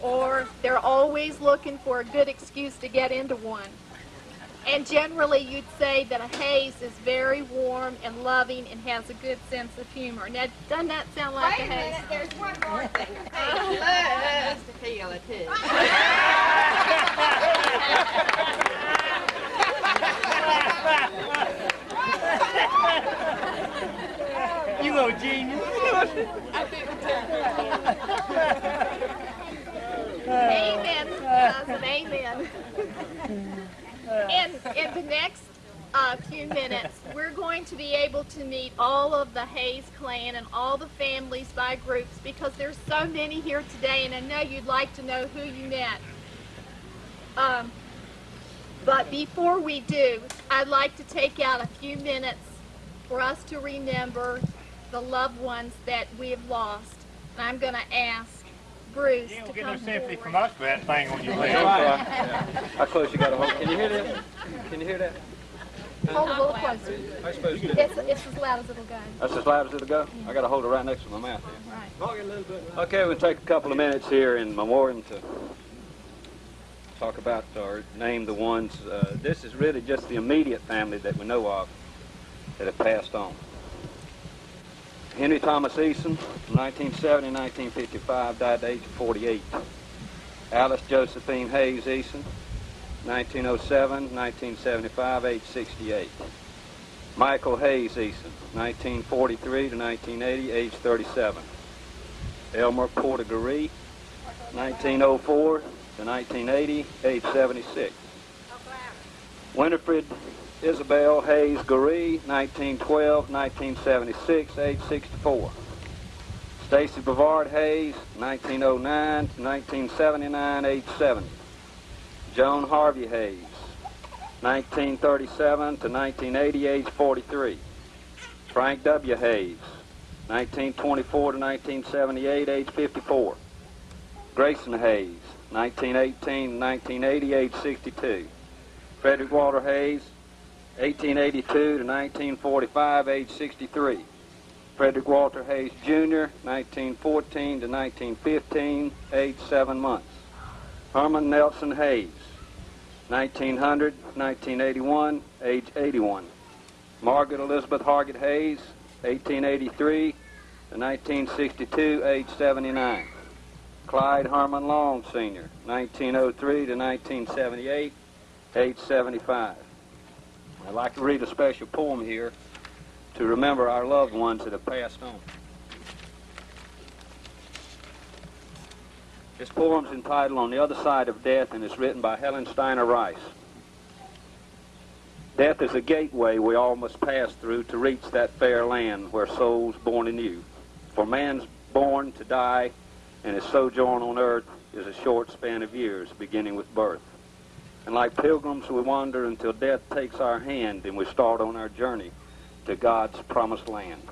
or they're always looking for a good excuse to get into one. And generally you'd say that a Hayes is very warm and loving and has a good sense of humor. Now, doesn't that sound like a Hayes? Wait a minute, there's one more thing. Hayes loves to feel it too. You little genius. Amen. Amen. And in the next few minutes, we're going to be able to meet all of the Hayes clan and all the families by groups, because there's so many here today, and I know you'd like to know who you met. But before we do, I'd like to take out a few minutes for us to remember the loved ones that we have lost. And I'm going to ask Bruce to come no sympathy forward. from us for that thing on your leg. How close you got to hold? Can you hear that? Can you hear that? Hold a little closer. I suppose It's as loud as it'll go. that's as loud as it'll go? I got to hold it right next to my mouth here. Right. Okay, we'll take a couple of minutes here in memoriam to talk about or name the ones. This is really just the immediate family that we know of that have passed on. Henry Thomas Eason, 1970-1955, died at the age of 48. Alice Josephine Hayes Eason, 1907-1975, age 68. Michael Hayes Eason, 1943-1980, age 37. Elmer Porter-Garee, 1904-1980, age 76. Winifred Isabel Hayes Garee, 1912-1976, age 64. Stacy Brevard Hayes, 1909-1979, age 70. Joan Harvey Hayes, 1937-1980, age 43. Frank W. Hayes, 1924-1978, age 54. Grayson Hayes, 1918-1980, age 62. Frederick Walter Hayes, 1882-1945, age 63. Frederick Walter Hayes Jr., 1914-1915, age 7 months. Herman Nelson Hayes, 1900-1981, age 81. Margaret Elizabeth Hargett Hayes, 1883-1962, age 79. Clyde Herman Long Sr., 1903-1978, age 75. I'd like to read a special poem here to remember our loved ones that have passed on. This poem's entitled On the Other Side of Death, and it's written by Helen Steiner Rice. Death is a gateway we all must pass through to reach that fair land where souls born anew. For man's born to die, and his sojourn on earth is a short span of years, beginning with birth. And like pilgrims, we wander until death takes our hand and we start on our journey to God's promised land.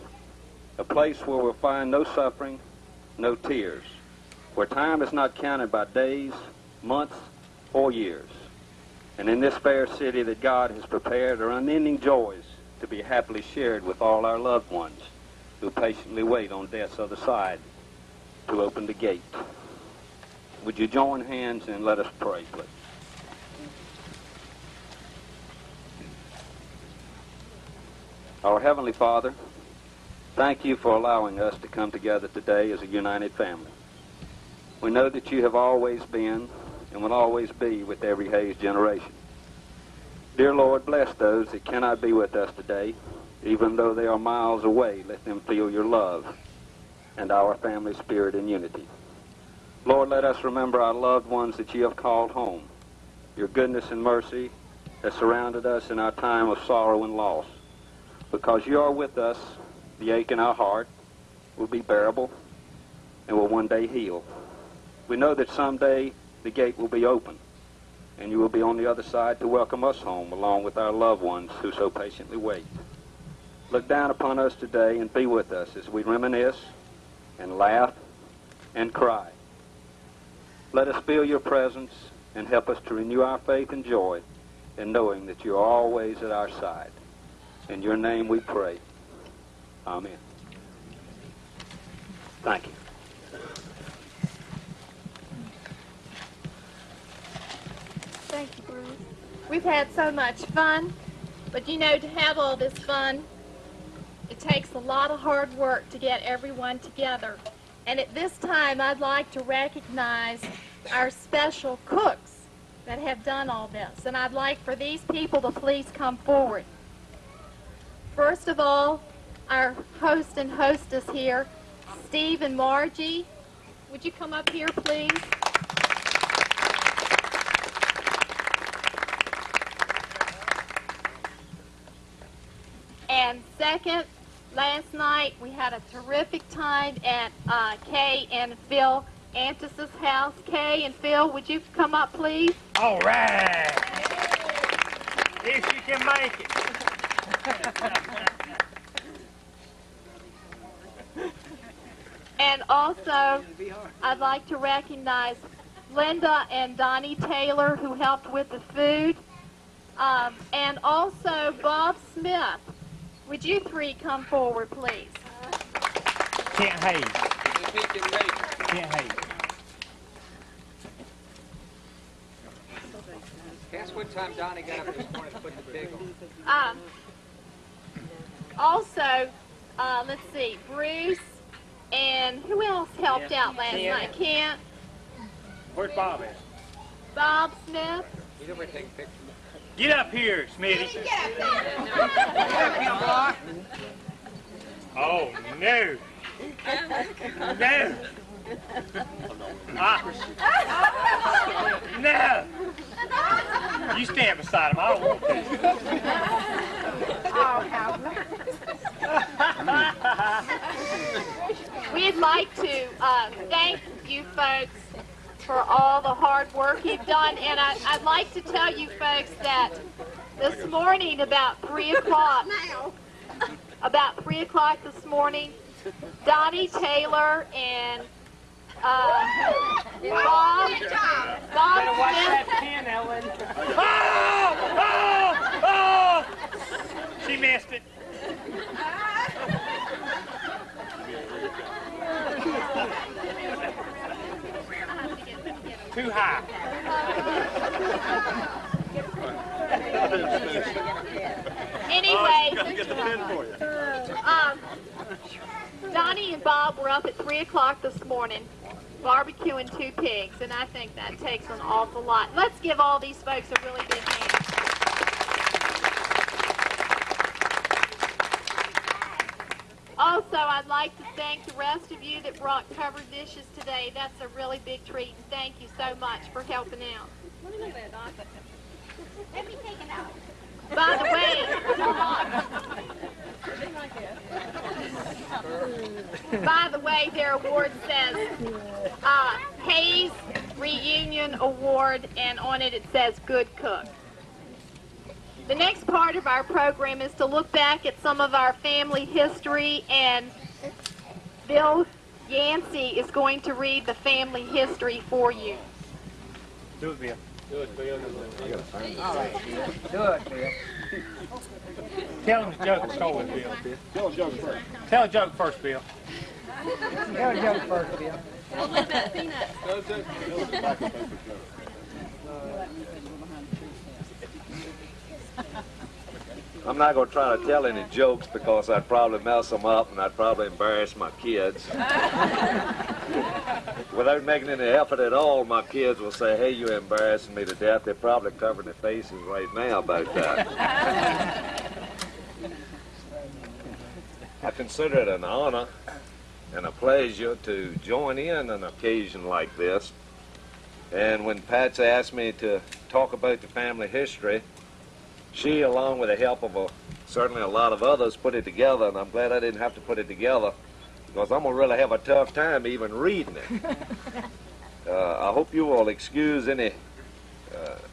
A place where we'll find no suffering, no tears, where time is not counted by days, months, or years. And in this fair city that God has prepared are unending joys to be happily shared with all our loved ones who patiently wait on death's other side to open the gate. Would you join hands and let us pray, please? Our Heavenly Father, thank you for allowing us to come together today as a united family. We know that you have always been and will always be with every Hayes generation. Dear Lord, bless those that cannot be with us today. Even though they are miles away, let them feel your love and our family spirit and unity. Lord, let us remember our loved ones that you have called home. Your goodness and mercy has surrounded us in our time of sorrow and loss. Because you are with us, the ache in our heart will be bearable and will one day heal. We know that someday the gate will be open, and you will be on the other side to welcome us home along with our loved ones who so patiently wait. Look down upon us today and be with us as we reminisce and laugh and cry. Let us feel your presence and help us to renew our faith and joy in knowing that you are always at our side. In your name we pray. Amen. Thank you. Thank you, Bruce. We've had so much fun, but you know, to have all this fun, it takes a lot of hard work to get everyone together. And at this time, I'd like to recognize our special cooks that have done all this. And I'd like for these people to please come forward. First of all, our host and hostess here, Steve and Margie. Would you come up here, please? And second, last night we had a terrific time at Kay and Phil Antis's house. Kay and Phil, would you come up, please? All right. If you can make it. And also, I'd like to recognize Linda and Donnie Taylor, who helped with the food, and also Bob Smith. Would you three come forward, please? Can't hate. Can't hate. Guess what time Donnie got up this morning to put the pig on? Also, let's see, Bruce and who else helped out last night? Kent? Where's Bob at? Bob Smith? He's over taking pictures. Get up here, Smitty. Get up here, boy. Oh, no. No. No. You stand beside him. I don't want to. Oh, how We'd like to thank you folks for all the hard work you've done, and I'd like to tell you folks that this morning about 3 o'clock this morning, Donnie Taylor and Bob Smith. Oh! She missed it. Too high. Anyway, Donnie and Bob were up at 3 o'clock this morning barbecuing 2 pigs, and I think that takes an awful lot. Let's give all these folks a really big hand. Also, I'd like to thank the rest of you that brought covered dishes today. That's a really big treat, and thank you so much for helping out. Let me take it out. By the way, their award says Hayes Reunion Award, and on it says Good Cook. The next part of our program is to look back at some of our family history, and Bill Yancey is going to read the family history for you. Do it, Bill. Do it, Bill. All right, Bill. Do it, Bill. Tell him the joke to start with, Bill. Tell a joke first. Tell a joke first, Bill. Tell a joke first, Bill. A little bit of peanuts. I'm not going to try to tell any jokes because I'd probably mess them up and I'd probably embarrass my kids. Without making any effort at all, my kids will say, hey, you're embarrassing me to death. They're probably covering their faces right now about that. I consider it an honor and a pleasure to join in an occasion like this. And when Pat's asked me to talk about the family history, she, along with the help of certainly a lot of others, put it together, and I'm glad I didn't have to put it together because I'm going to really have a tough time even reading it. I hope you will excuse any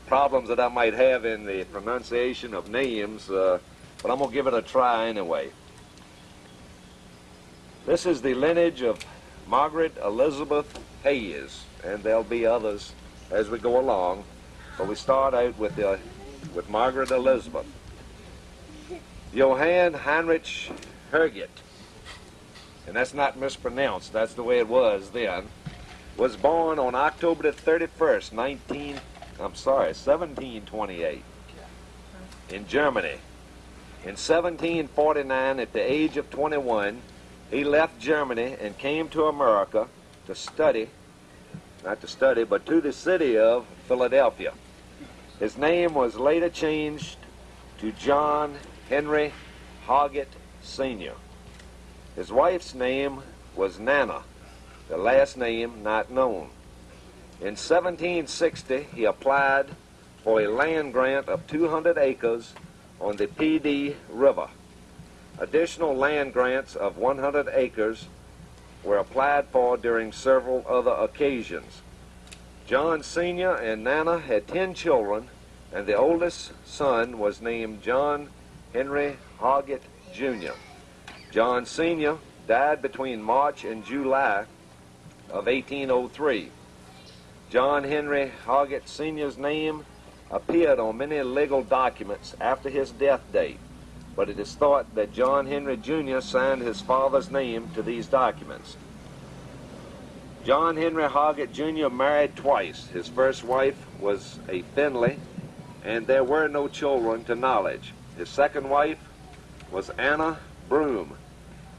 problems that I might have in the pronunciation of names, but I'm going to give it a try anyway. This is the lineage of Margaret Elizabeth Hayes, and there'll be others as we go along, but we start out with Margaret Elizabeth. Johann Heinrich Herget, and that's not mispronounced, that's the way it was then, was born on October the 31st, 1728 in Germany. In 1749, at the age of 21, he left Germany and came to America to study, not to study, but to the city of Philadelphia. His name was later changed to John Henry Hoggett Sr. His wife's name was Nana, the last name not known. In 1760, he applied for a land grant of 200 acres on the PD River. Additional land grants of 100 acres were applied for during several other occasions. John Sr. and Nana had 10 children, and the oldest son was named John Henry Hoggett Jr. John Sr. died between March and July of 1803. John Henry Hoggett Sr.'s name appeared on many legal documents after his death date, but it is thought that John Henry Jr. signed his father's name to these documents. John Henry Hoggett Jr. married twice. His first wife was a Finley, and there were no children to knowledge. His second wife was Anna Broom.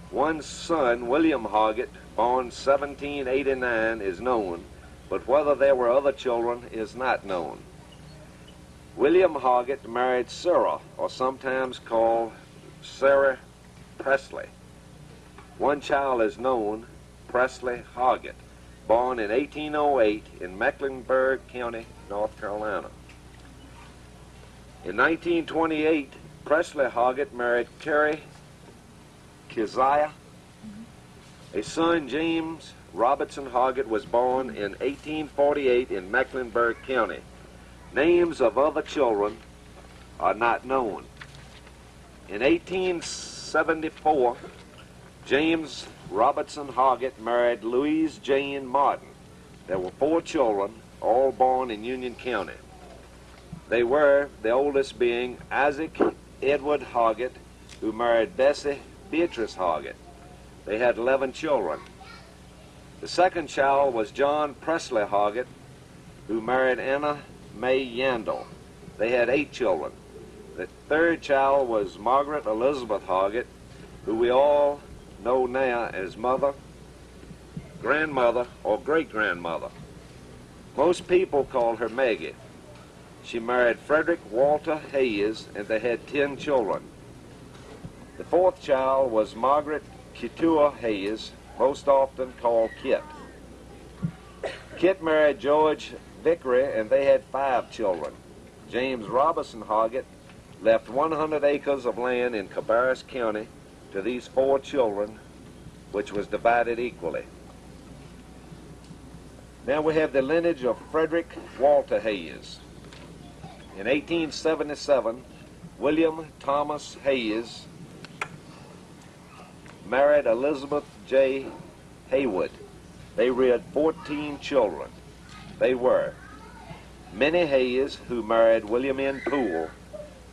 One son, William Hoggett, born 1789, is known, but whether there were other children is not known. William Hoggett married Sarah, or sometimes called Sarah Presley. One child is known, Presley Hoggett, born in 1808 in Mecklenburg County, North Carolina. In 1928, Presley Hoggett married Carrie Keziah. A son, James Robertson Hoggett, was born in 1848 in Mecklenburg County. Names of other children are not known. In 1874, James Robertson Hoggett married Louise Jane Martin. There were 4 children, all born in Union County. They were, the oldest being Isaac Edward Hoggett, who married Bessie Beatrice Hoggett. They had 11 children. The second child was John Presley Hoggett, who married Anna May Yandel. They had 8 children. The third child was Margaret Elizabeth Hoggett, who we all know now as mother, grandmother, or great-grandmother. Most people call her Maggie. She married Frederick Walter Hayes, and they had 10 children. The fourth child was Margaret Keturah Hayes, most often called Kit. Kit married George Vickery, and they had 5 children. James Robinson Hoggett left 100 acres of land in Cabarrus County to these 4 children, which was divided equally. Now we have the lineage of Frederick Walter Hayes. In 1877, William Thomas Hayes married Elizabeth J. Haywood. They reared 14 children. They were Minnie Hayes, who married William N. Poole.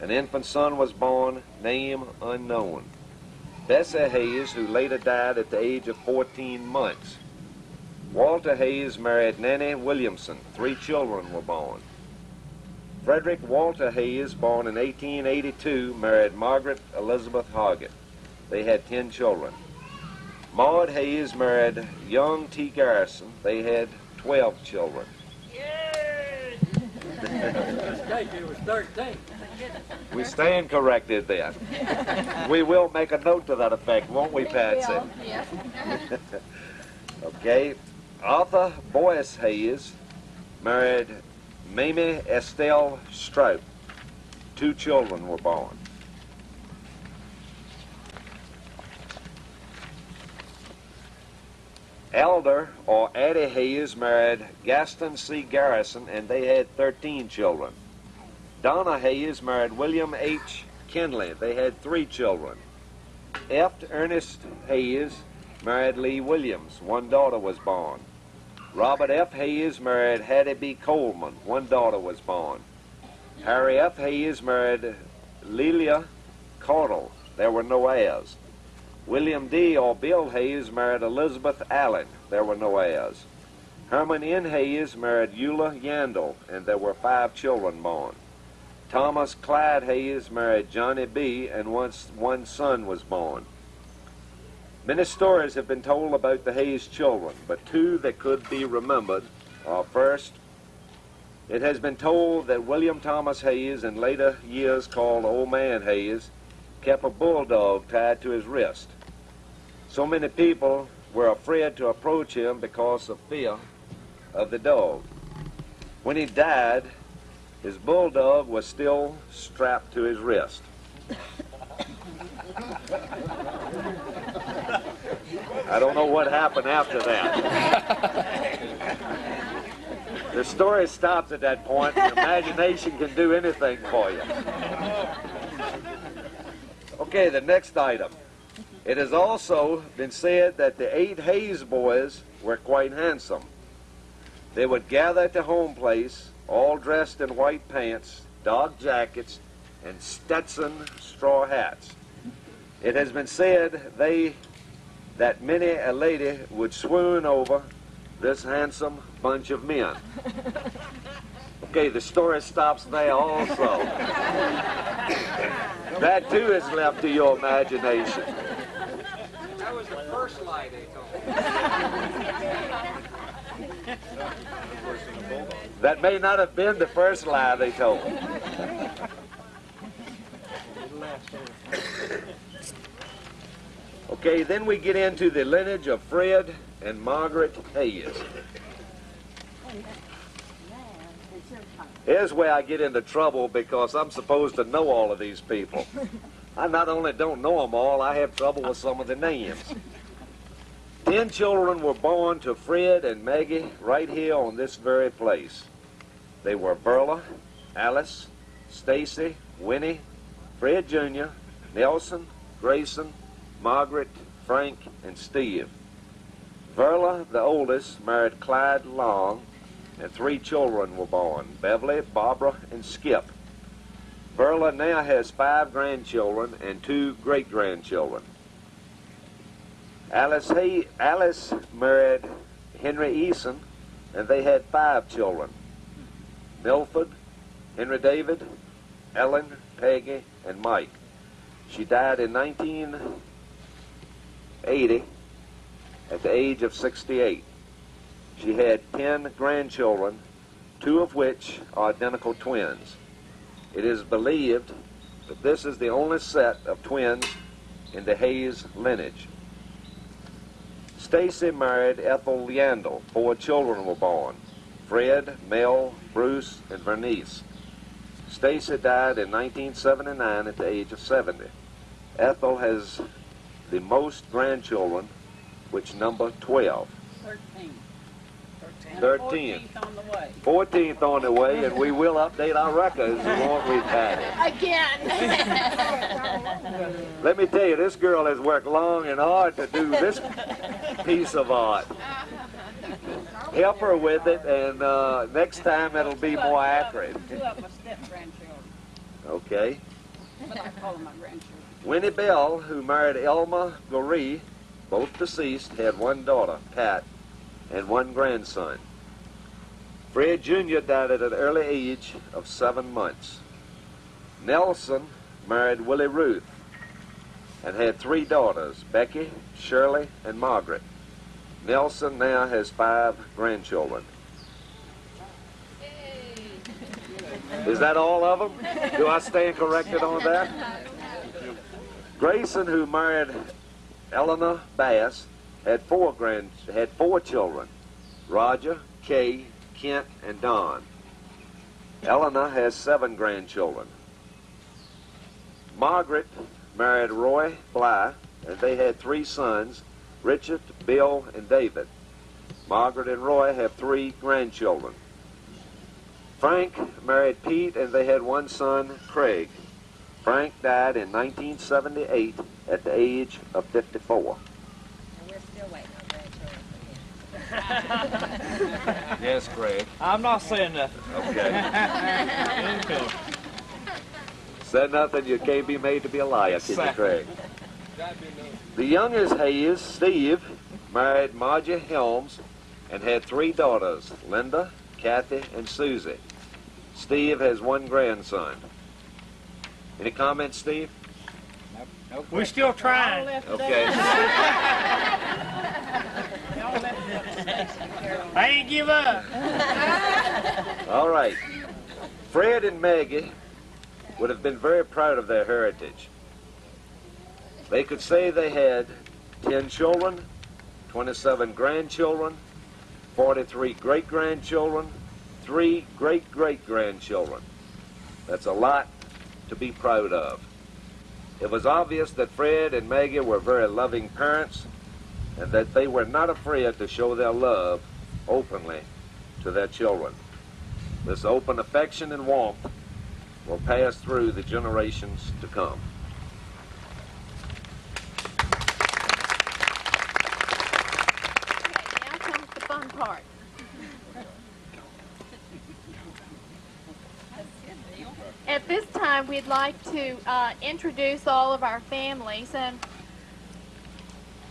An infant son was born, name unknown. Bessie Hayes, who later died at the age of 14 months. Walter Hayes married Nanny Williamson. 3 children were born. Frederick Walter Hayes, born in 1882, married Margaret Elizabeth Hoggett. They had 10 children. Maud Hayes married young T. Garrison. They had 12 children. It was 13. We stand corrected then. We will make a note to that effect, won't we, Patsy? Yeah. Okay. Arthur Boyce Hayes married Mamie Estelle Strout. 2 children were born. Elder or Addie Hayes married Gaston C. Garrison, and they had 13 children. Donna Hayes married William H. Kinley. They had 3 children. F. Ernest Hayes married Lee Williams. 1 daughter was born. Robert F. Hayes married Hattie B. Coleman. 1 daughter was born. Harry F. Hayes married Lelia Caudle. There were no heirs. William D. or Bill Hayes married Elizabeth Allen. There were no heirs. Herman N. Hayes married Eula Yandel, and there were 5 children born. Thomas Clyde Hayes married Johnny B., and one son was born. Many stories have been told about the Hayes children, but 2 that could be remembered are: first, it has been told that William Thomas Hayes, in later years called Old Man Hayes, kept a bulldog tied to his wrist. So many people were afraid to approach him because of fear of the dog. When he died, his bulldog was still strapped to his wrist. I don't know what happened after that. The story stops at that point. The imagination can do anything for you. Okay, the next item. It has also been said that the 8 Hayes boys were quite handsome. They would gather at the home place, all dressed in white pants, dark jackets, and Stetson straw hats. It has been said that many a lady would swoon over this handsome bunch of men. Okay, the story stops there also. That too is left to your imagination. That was the first lie they told. That may not have been the first lie they told. Okay, then we get into the lineage of Fred and Margaret Hayes. Here's where I get into trouble because I'm supposed to know all of these people. I not only don't know them all, I have trouble with some of the names. 10 children were born to Fred and Maggie right here on this very place. They were Verla, Alice, Stacy, Winnie, Fred Jr., Nelson, Grayson, Margaret, Frank, and Steve. Verla, the oldest, married Clyde Long, and 3 children were born: Beverly, Barbara, and Skip. Verla now has 5 grandchildren and 2 great-grandchildren. Alice married Henry Eason, and they had 5 children: Milford, Henry David, Ellen, Peggy, and Mike. She died in 1980 at the age of 68. She had 10 grandchildren, 2 of which are identical twins. It is believed that this is the only set of twins in the Hayes lineage. Stacy married Ethel Yandel. 4 children were born: Fred, Mel, Bruce, and Bernice. Stacy died in 1979 at the age of 70. Ethel has the most grandchildren, which number 12. 13. 14th on the way, and we will update our records, won't we, Patty? Again. Let me tell you, this girl has worked long and hard to do this piece of art. Help her with it, and next time it'll be more accurate. 2 of my step-grandchildren. Okay. But I call them my grandchildren. Winnie Bell, who married Elma Goree, both deceased, had 1 daughter, Pat, and one grandson. Fred Jr. died at an early age of 7 months. Nelson married Willie Ruth and had 3 daughters, Becky, Shirley, and Margaret. Nelson now has 5 grandchildren. Is that all of them? Do I stand corrected on that? Grayson, who married Eleanor Bass, had 4 children, Roger, Kay, Kent, and Don. Eleanor has 7 grandchildren. Margaret married Roy Bly, and they had 3 sons, Richard, Bill, and David. Margaret and Roy have 3 grandchildren. Frank married Pete, and they had 1 son, Craig. Frank died in 1978 at the age of 54. And we're still waiting on grandchildren. Yes, Craig. I'm not saying nothing. Okay. Said nothing, you can't be made to be a liar, can you, Craig? The youngest Hayes, Steve, married Margie Helms and had 3 daughters, Linda, Kathy, and Susie. Steve has 1 grandson. Any comments, Steve? Nope. We're still trying. Okay. I ain't give up. All right. Fred and Maggie would have been very proud of their heritage. They could say they had 10 children, 27 grandchildren, 43 great-grandchildren, 3 great-great-grandchildren. That's a lot to be proud of. It was obvious that Fred and Maggie were very loving parents and that they were not afraid to show their love openly to their children. This open affection and warmth will pass through the generations to come. Okay, now comes the fun part. At this time, we'd like to introduce all of our families, and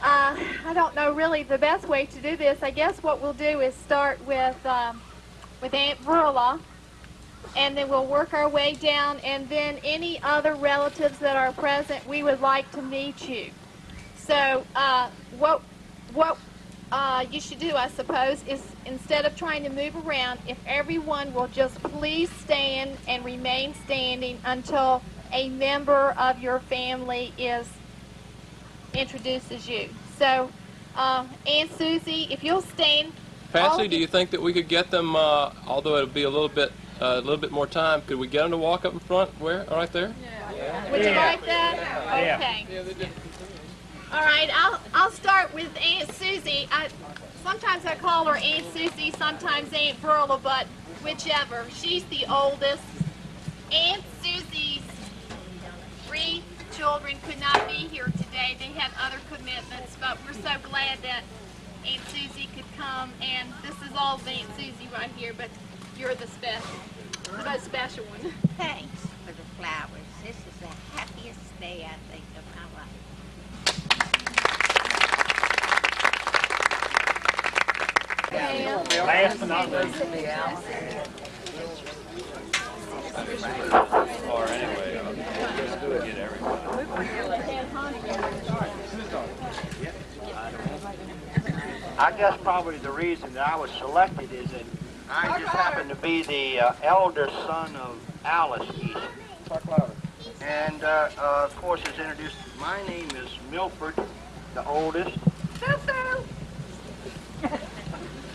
I don't know really the best way to do this. I guess what we'll do is start with Aunt Verla, and then we'll work our way down, and then any other relatives that are present, we would like to meet you. So what you should do, I suppose, is instead of trying to move around, if everyone will just please stand and remain standing until a member of your family introduces you. So, Aunt Susie, if you'll stand. Patsy, do you think that we could get them, although it'll be a little bit more time, could we get them to walk up in front, where, right there? Yeah. Would you like that? Okay. All right, I'll start with Aunt Susie. Sometimes I call her Aunt Susie, sometimes Aunt Verla, but whichever. She's the oldest. Aunt Susie's 3 children could not be here today. They had other commitments, but we're so glad that Aunt Susie could come. And this is all of Aunt Susie right here, but you're the most special one. Thanks for the flowers. This is the happiest day, I think, of my life. Last but not least. I guess probably the reason that I was selected is that I just happen to be the elder son of Alice Easton. And of course, as introduced, my name is Milford, the oldest.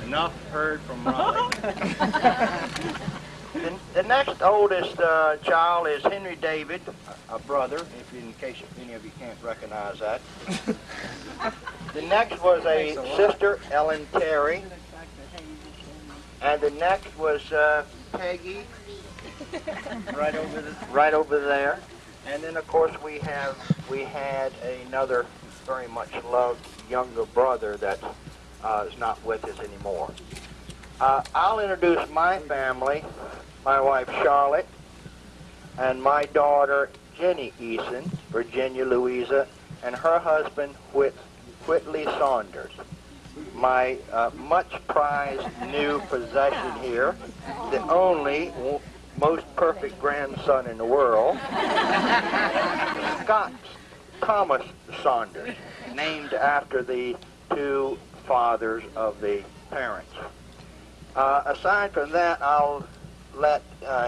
Enough heard from Raleigh. The next oldest child is Henry David, a brother, in case any of you can't recognize that. The next was a sister, Ellen Terry. And the next was Peggy, right over there. And then, of course, we had another very much loved younger brother that is not with us anymore. I'll introduce my family, my wife Charlotte, and my daughter Jenny Eason, Virginia Louisa, and her husband Whitley Saunders. my much prized new possession here, the only most perfect grandson in the world, Scott Thomas Saunders, named after the two fathers of the parents. Aside from that, I'll let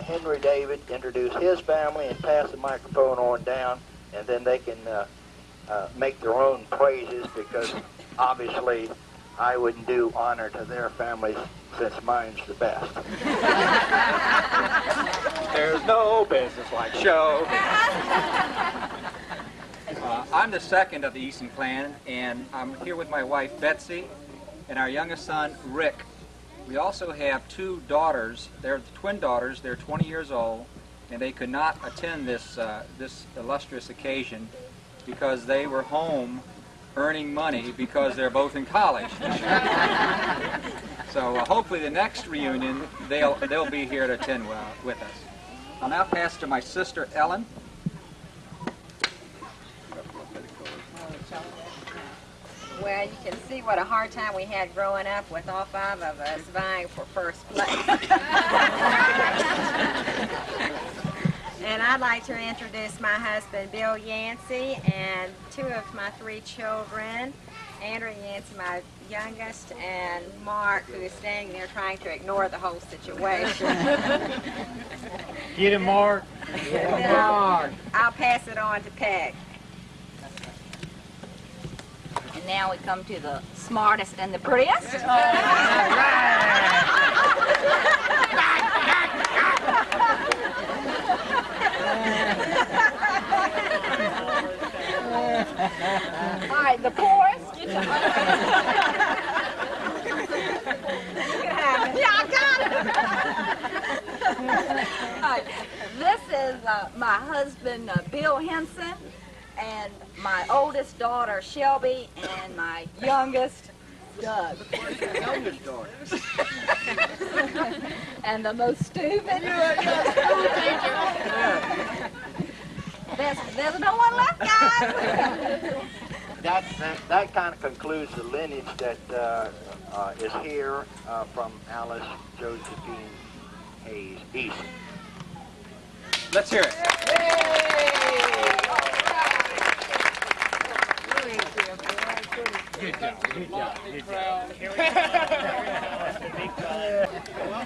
Henry David introduce his family and pass the microphone on down, and then they can make their own praises, because obviously I wouldn't do honor to their families since mine's the best. There's no business like show. I'm the second of the Easton clan, and I'm here with my wife Betsy and our youngest son Rick. We also have two daughters. They're twin daughters. They're 20 years old, and they could not attend this this illustrious occasion because they were home earning money because they're both in college. So hopefully the next reunion they'll be here to attend with us. I'll now pass to my sister Ellen. Well, you can see what a hard time we had growing up with all five of us vying for first place. And I'd like to introduce my husband, Bill Yancey, and two of my three children, Andrew Yancey, my youngest, and Mark, who is standing there trying to ignore the whole situation. Get him, Mark. I'll pass it on to Peg. And now we come to the smartest and the prettiest. All right, the poorest. Yeah, I got it. All right, this is my husband, Bill Henson, and my oldest daughter, Shelby, and my youngest, Doug. Youngest daughter. And the most stupid. There's no one left, guys. That kind of concludes the lineage that is here from Alice Josephine Hayes Easton. Let's hear it. Good job, good job, good job.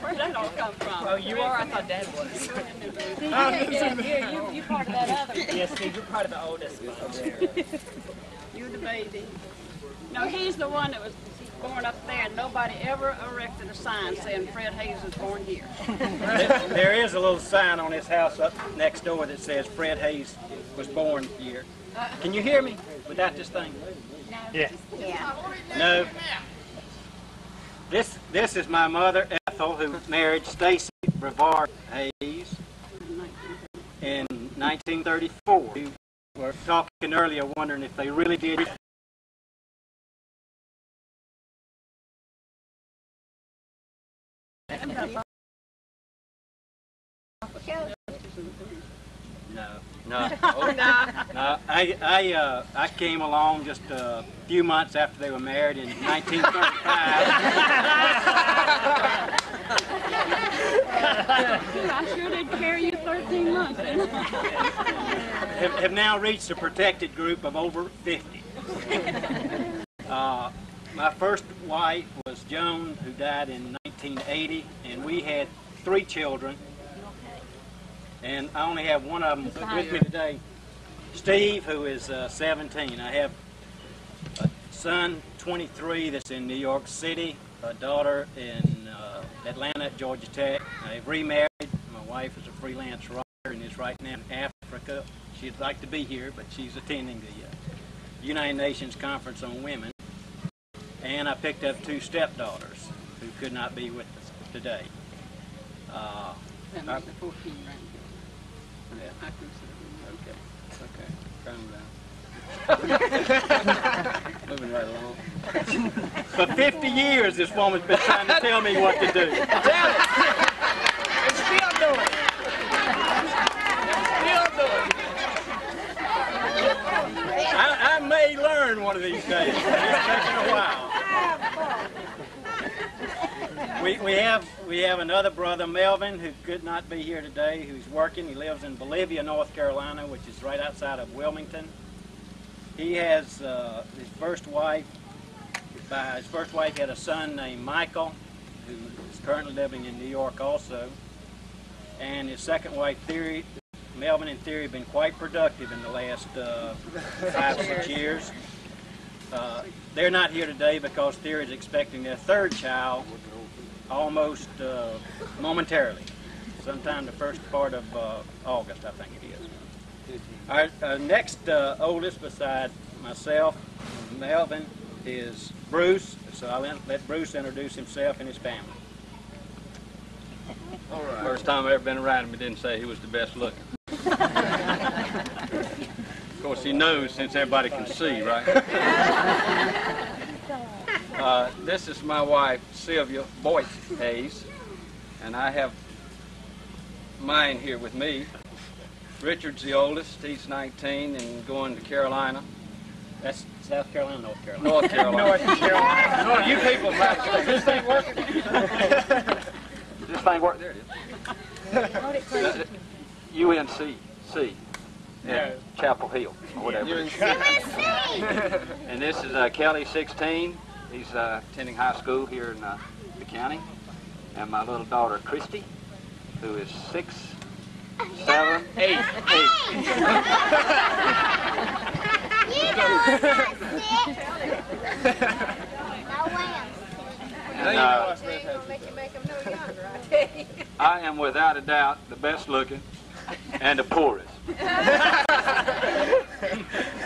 Where'd that all come from? Oh, you are? I thought Dad was. You part of that other. Yes, Steve, you're part of the oldest bunch. You're the baby. No, he's the one that was born up there, and nobody ever erected a sign saying Fred Hayes was born here. There is a little sign on his house up next door that says Fred Hayes was born here. Can you hear me without this thing? Yeah. No. This is my mother, Ethel, who married Stacy Brevard Hayes in 1934. We were talking earlier, wondering if they really did. No. I came along just a few months after they were married in 1935. I sure did carry you 13 months. Have now reached a protected group of over 50. My first wife was Joan, who died in 1980, and we had 3 children. And I only have one of them with me today, Steve, who is 17. I have a son, 23, that's in New York City, a daughter in Atlanta at Georgia Tech. I've remarried. My wife is a freelance writer and is right now in Africa. She'd like to be here, but she's attending the United Nations Conference on Women. And I picked up 2 stepdaughters who could not be with us today. And there's the 14 right here. Yeah. I consider Okay. It's okay. Calm down. Moving right along. For 50 years, this woman's been trying to tell me what to do. Tell it. It's still doing it. Still doing it. I may learn one of these days. It's taking a while. we have another brother, Melvin, who could not be here today, who's working. He lives in Bolivia, North Carolina, which is right outside of Wilmington. He has his first wife. By his first wife, he had a son named Michael, who is currently living in New York also. And his second wife, Theory. Melvin and Theory have been quite productive in the last 5-6 years. They're not here today because Theory is expecting their third child almost momentarily, sometime the first part of August, I think it is. Our next oldest beside myself, Melvin, is Bruce, so I'll let Bruce introduce himself and his family. All right. First time I've ever been around him, he didn't say he was the best looking. Of course, he knows since everybody can see, right? This is my wife, Sylvia Boyce Hayes, and I have mine here with me. Richard's the oldest. He's 19 and going to Carolina. That's South Carolina, North Carolina. North Carolina. North Carolina. No, you people back there. This thing working? This thing work? There it is. UNC. In Chapel Hill, or whatever. And this is Kelly, 16. He's attending high school here in the county. And my little daughter, Christy, who is 6, 7, 8. I am without a doubt the best looking and the poorest. And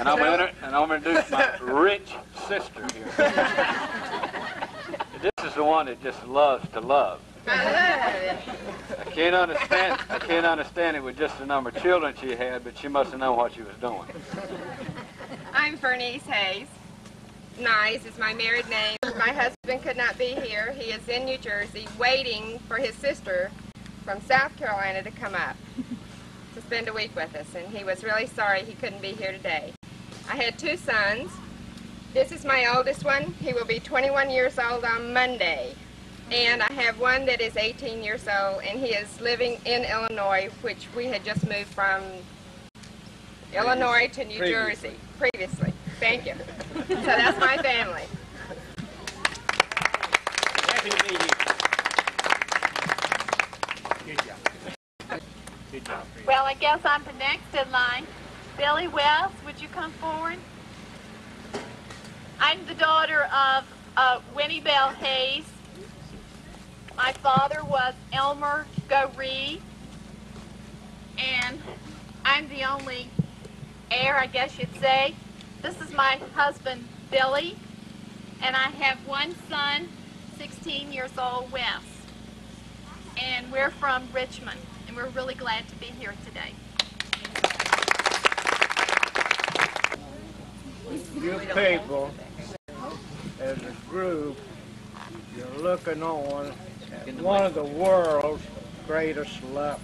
I'm going to introduce my rich sister here. This is the one that just loves to love. I can't understand it with just the number of children she had, but she must have known what she was doing. I'm Bernice Hayes. Nice is my married name. My husband could not be here. He is in New Jersey waiting for his sister from South Carolina to come up to spend a week with us, and he was really sorry he couldn't be here today. I had 2 sons. This is my oldest one. He will be 21 years old on Monday. And I have one that is 18 years old, and he is living in Illinois, which we had just moved from Illinois to New Jersey previously. Thank you. So that's my family. Happy to be here. Good job. Good job. Well, I guess I'm the next in line. Billy West, would you come forward? I'm the daughter of Winnie Bell Hayes. My father was Elmer Goree, and I'm the only heir, I guess you'd say. This is my husband, Billy, and I have one son, 16 years old, Wes. And we're from Richmond, and we're really glad to be here today. You people, as a group, you're looking on at one of the world's greatest lovers.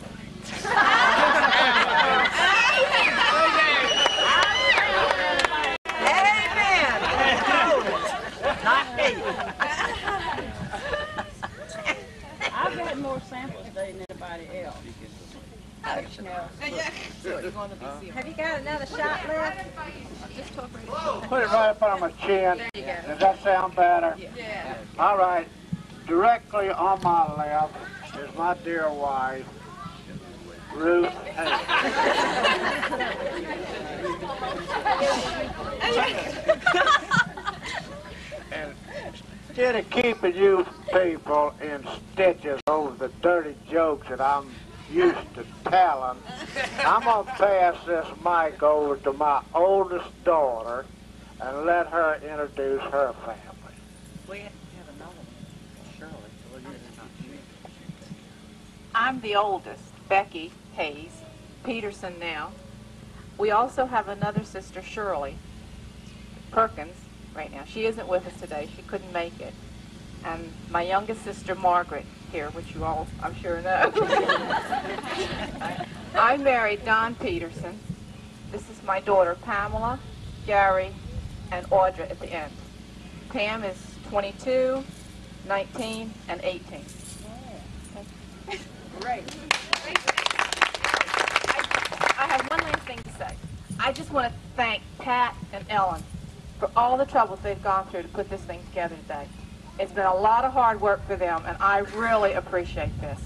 Amen. Not me. I've had more samples today than anybody else. Have you got another shot left? Put it right up on my chin. There you go. Does that sound better? Yeah. All right. Directly on my left is my dear wife, Ruth Hayes. And instead of keeping you people in stitches over the dirty jokes that I'm used to telling, I'm going to pass this mic over to my oldest daughter and let her introduce her family. We have another one. Shirley. I'm the oldest, Becky Hayes, Peterson now. We also have another sister, Shirley Perkins, right now. She isn't with us today. She couldn't make it. And my youngest sister, Margaret, here, which you all, I'm sure, know. I married Don Peterson. This is my daughter, Pamela, Gary, and Audra at the end. Pam is 22, 19, and 18. Great. I have one last thing to say. I just want to thank Pat and Ellen for all the troubles they've gone through to put this thing together today. It's been a lot of hard work for them, and I really appreciate this.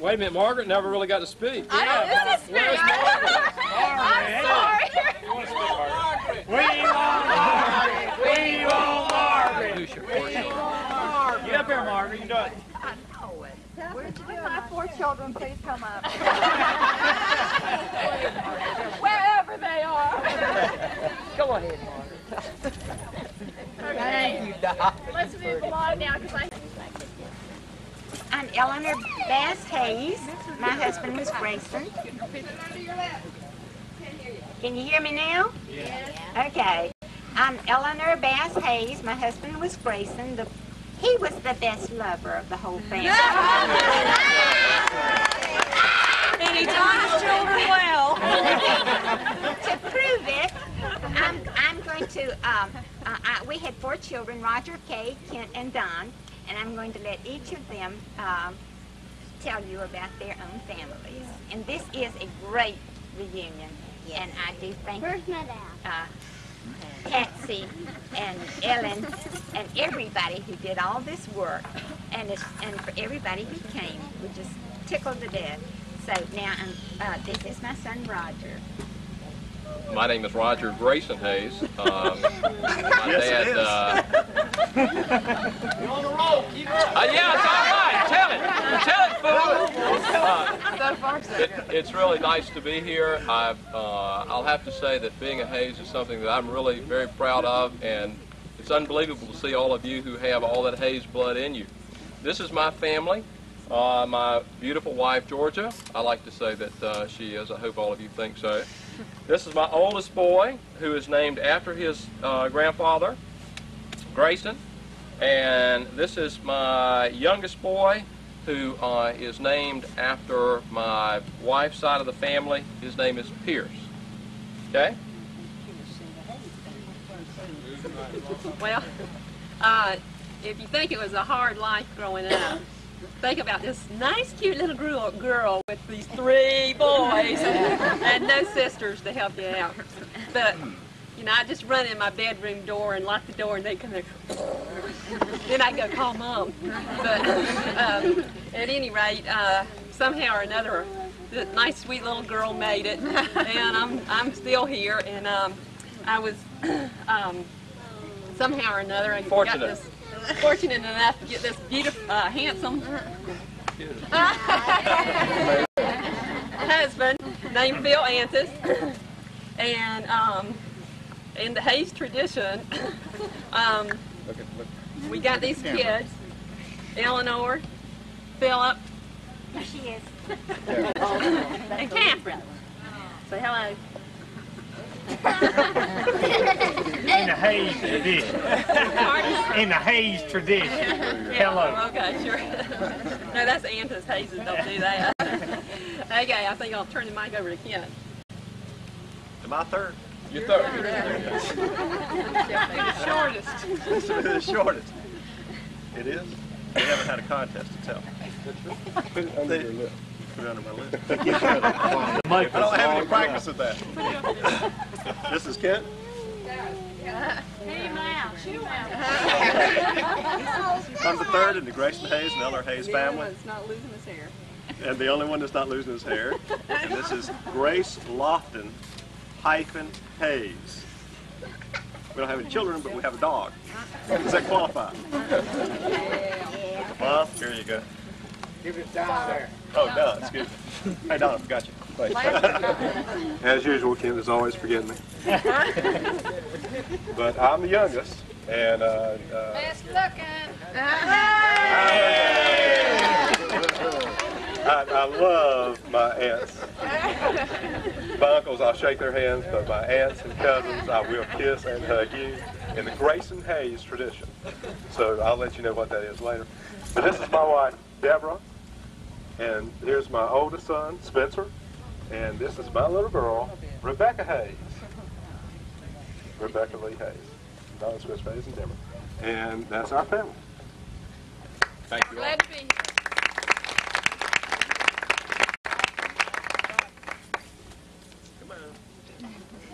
Wait a minute, Margaret never really got to speak. I know, this is Where's Margaret? I'm sorry. You want to speak, Margaret? We want Margaret! We want Margaret! Who's your portion? Get up here, Margaret. You do it. My 4 children, please come up. Wherever they are. Go ahead, Margaret. Okay. Let's move along now because I'm Eleanor Bass Hayes. My husband was Grayson. Can you hear me now? Yeah. Okay. I'm Eleanor Bass Hayes. My husband was Grayson. He was the best lover of the whole family. And he taught his children well. To prove it, I'm going to, we had 4 children, Roger, Kay, Kent, and Don, and I'm going to let each of them tell you about their own families. And this is a great reunion, and I do thank Patsy and Ellen and everybody who did all this work, and for everybody who came. We just tickled to death. So now this is my son Roger. My name is Roger Grayson Hayes. My dad. You're on the roll. Keep up. Yeah, it's all right. Tell it, fool. So far, so good. It's really nice to be here. I'll have to say that being a Hayes is something that I'm really very proud of, and it's unbelievable to see all of you who have all that Hayes blood in you. This is my family. My beautiful wife, Georgia. I like to say that she is. I hope all of you think so. This is my oldest boy, who is named after his grandfather, Grayson. And this is my youngest boy, who is named after my wife's side of the family. His name is Pierce. Okay? Well, if you think it was a hard life growing up, think about this nice, cute little girl with these 3 boys and no sisters to help you out. But, you know, I just run in my bedroom door and lock the door, and they come there. Then I go call Mom. But at any rate, somehow or another, the nice, sweet little girl made it, and I'm still here. And I was somehow or another I got this. Fortunate enough to get this beautiful, handsome husband named Phil Antis, and in the Hayes tradition, we got these kids: Eleanor, Philip, Here she is. and Catherine. Say hello. In the Hayes tradition. In the Hayes tradition. Hello. Okay, sure. No, that's Antis. Hayes don't do that. Okay, I think I'll turn the mic over to Kent. Am I third? You're third. The shortest. The shortest. It is? We haven't had a contest to tell. Put it under your lip. Put it under my lip. I don't have any practice with that. This is Kent. I'm the third in the Grayson Hayes and Eleanor Hayes family. That's not losing his hair. And the only one that's not losing his hair. And this is Grace Lofton Hayes. We don't have any children, but we have a dog. Does that qualify? Well, here you go. Give it down there. Oh, Don, excuse me. Hey, Don, I forgot you. Thanks. As usual, Kent is always forgetting me. But I'm the youngest, and best looking. I love my aunts. My uncles, I'll shake their hands, but my aunts and cousins, I will kiss and hug you in the Grayson Hayes tradition. So I'll let you know what that is later. But this is my wife, Deborah, and here's my oldest son, Spencer, and this is my little girl, Rebecca Hayes. Rebecca Lee Hayes. Donna Spencer Hayes and Deborah. And that's our family. Thank you all. Glad to be here.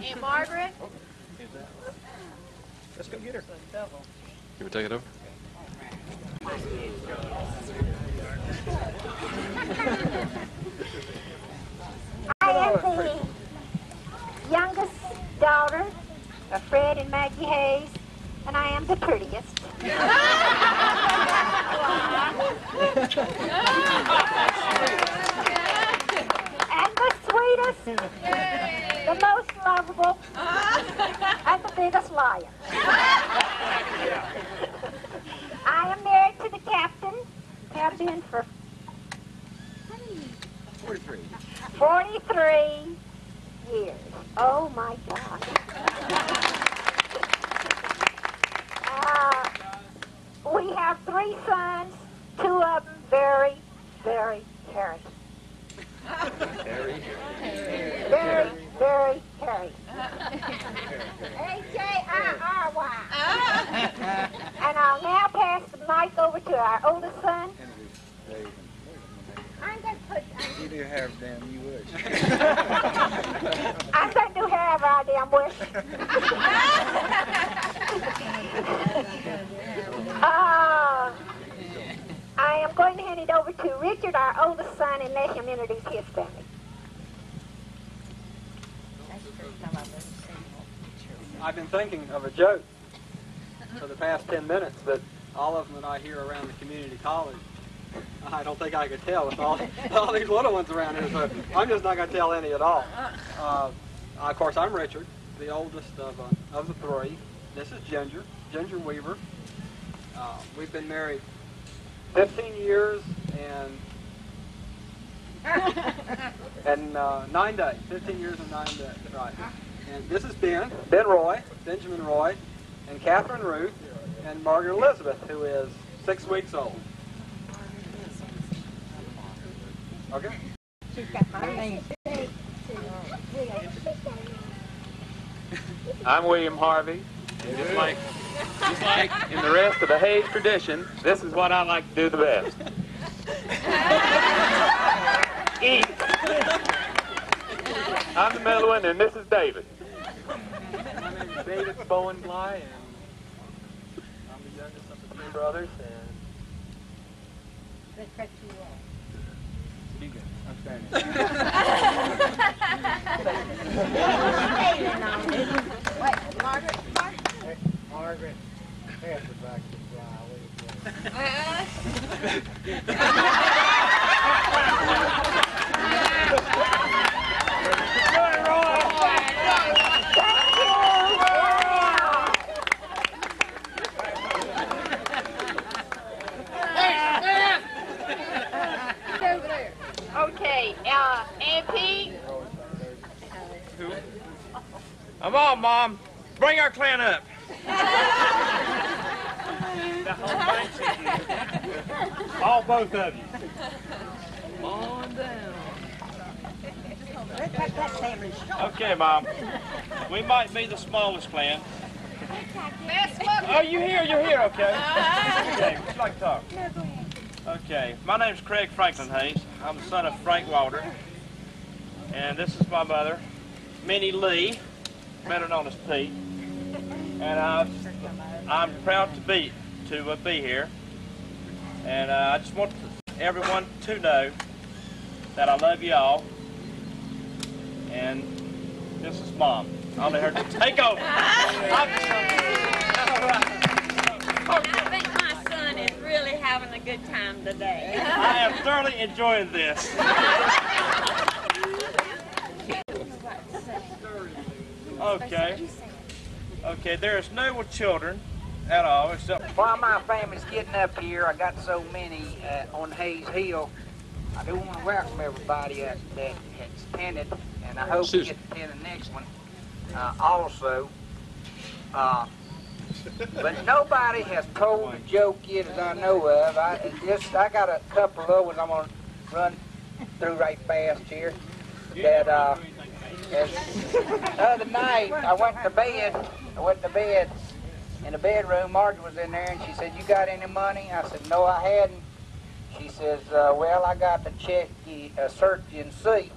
Aunt Margaret? Let's go get her. You want to take it over? I am the youngest daughter of Fred and Maggie Hayes, and I am the prettiest. And the sweetest, the most lovable, and the biggest liar. I am married to the captain, have been for 43 years. Oh my God. We have 3 sons, 2 of them very, very hairy. Very, very hairy. H-A-I-R-Y. And I'll now pass the mic over to our oldest son. I'm going to put... You do have damn you wish. I'm going to do however I damn wish. I am going to hand it over to Richard, our oldest son, and let him introduce his family. I've been thinking of a joke for the past 10 minutes, but all of them that I hear around the community college, I don't think I could tell with all these little ones around here, so I'm just not going to tell any at all. Of course, I'm Richard, the oldest of the 3. This is Ginger Weaver. We've been married 15 years and 9 days. 15 years and 9 days, right. And this is Ben Roy, Benjamin Roy, and Catherine Ruth, and Margaret Elizabeth, who is 6 weeks old. Okay? She's got my name. I'm William Harvey. And just like in the rest of the Hayes tradition, this is what I like to do the best. Eat. I'm the middle one, and this is David. My name is David Bowen Bly, and I'm the youngest of the 3 brothers. And Respect you all. be good. I'm standing. Wait, Margaret. Hey, Margaret, pass it back to Bly. Okay, Aunt Pete. Come on, Mom. Bring our clan up. All both of you. Come on down. Okay, Mom. We might be the smallest clan. Oh, you're here, okay. Okay, would you like to talk? Okay, my name's Craig Franklin Hayes. I'm the son of Frank Walter. And this is my mother, Minnie Lee, better known as Pete. And I'm proud to be here. And I just want everyone to know that I love you all. And this is Mom. I'll let her take over. I think my son is really having a good time today. I am thoroughly enjoying this. Okay, there's no children at all except... While my family's getting up here, I got so many on Hayes Hill. I do want to welcome everybody that has attended, and I hope we get to attend the next one also. But nobody has told the joke yet that I know of. I got a couple of ones I'm going to run through right fast here. That the other night I went to bed in the bedroom. Margie was in there, and she said, "You got any money?" I said, "No, I hadn't." She says, "Well, I got to check you, search you and see."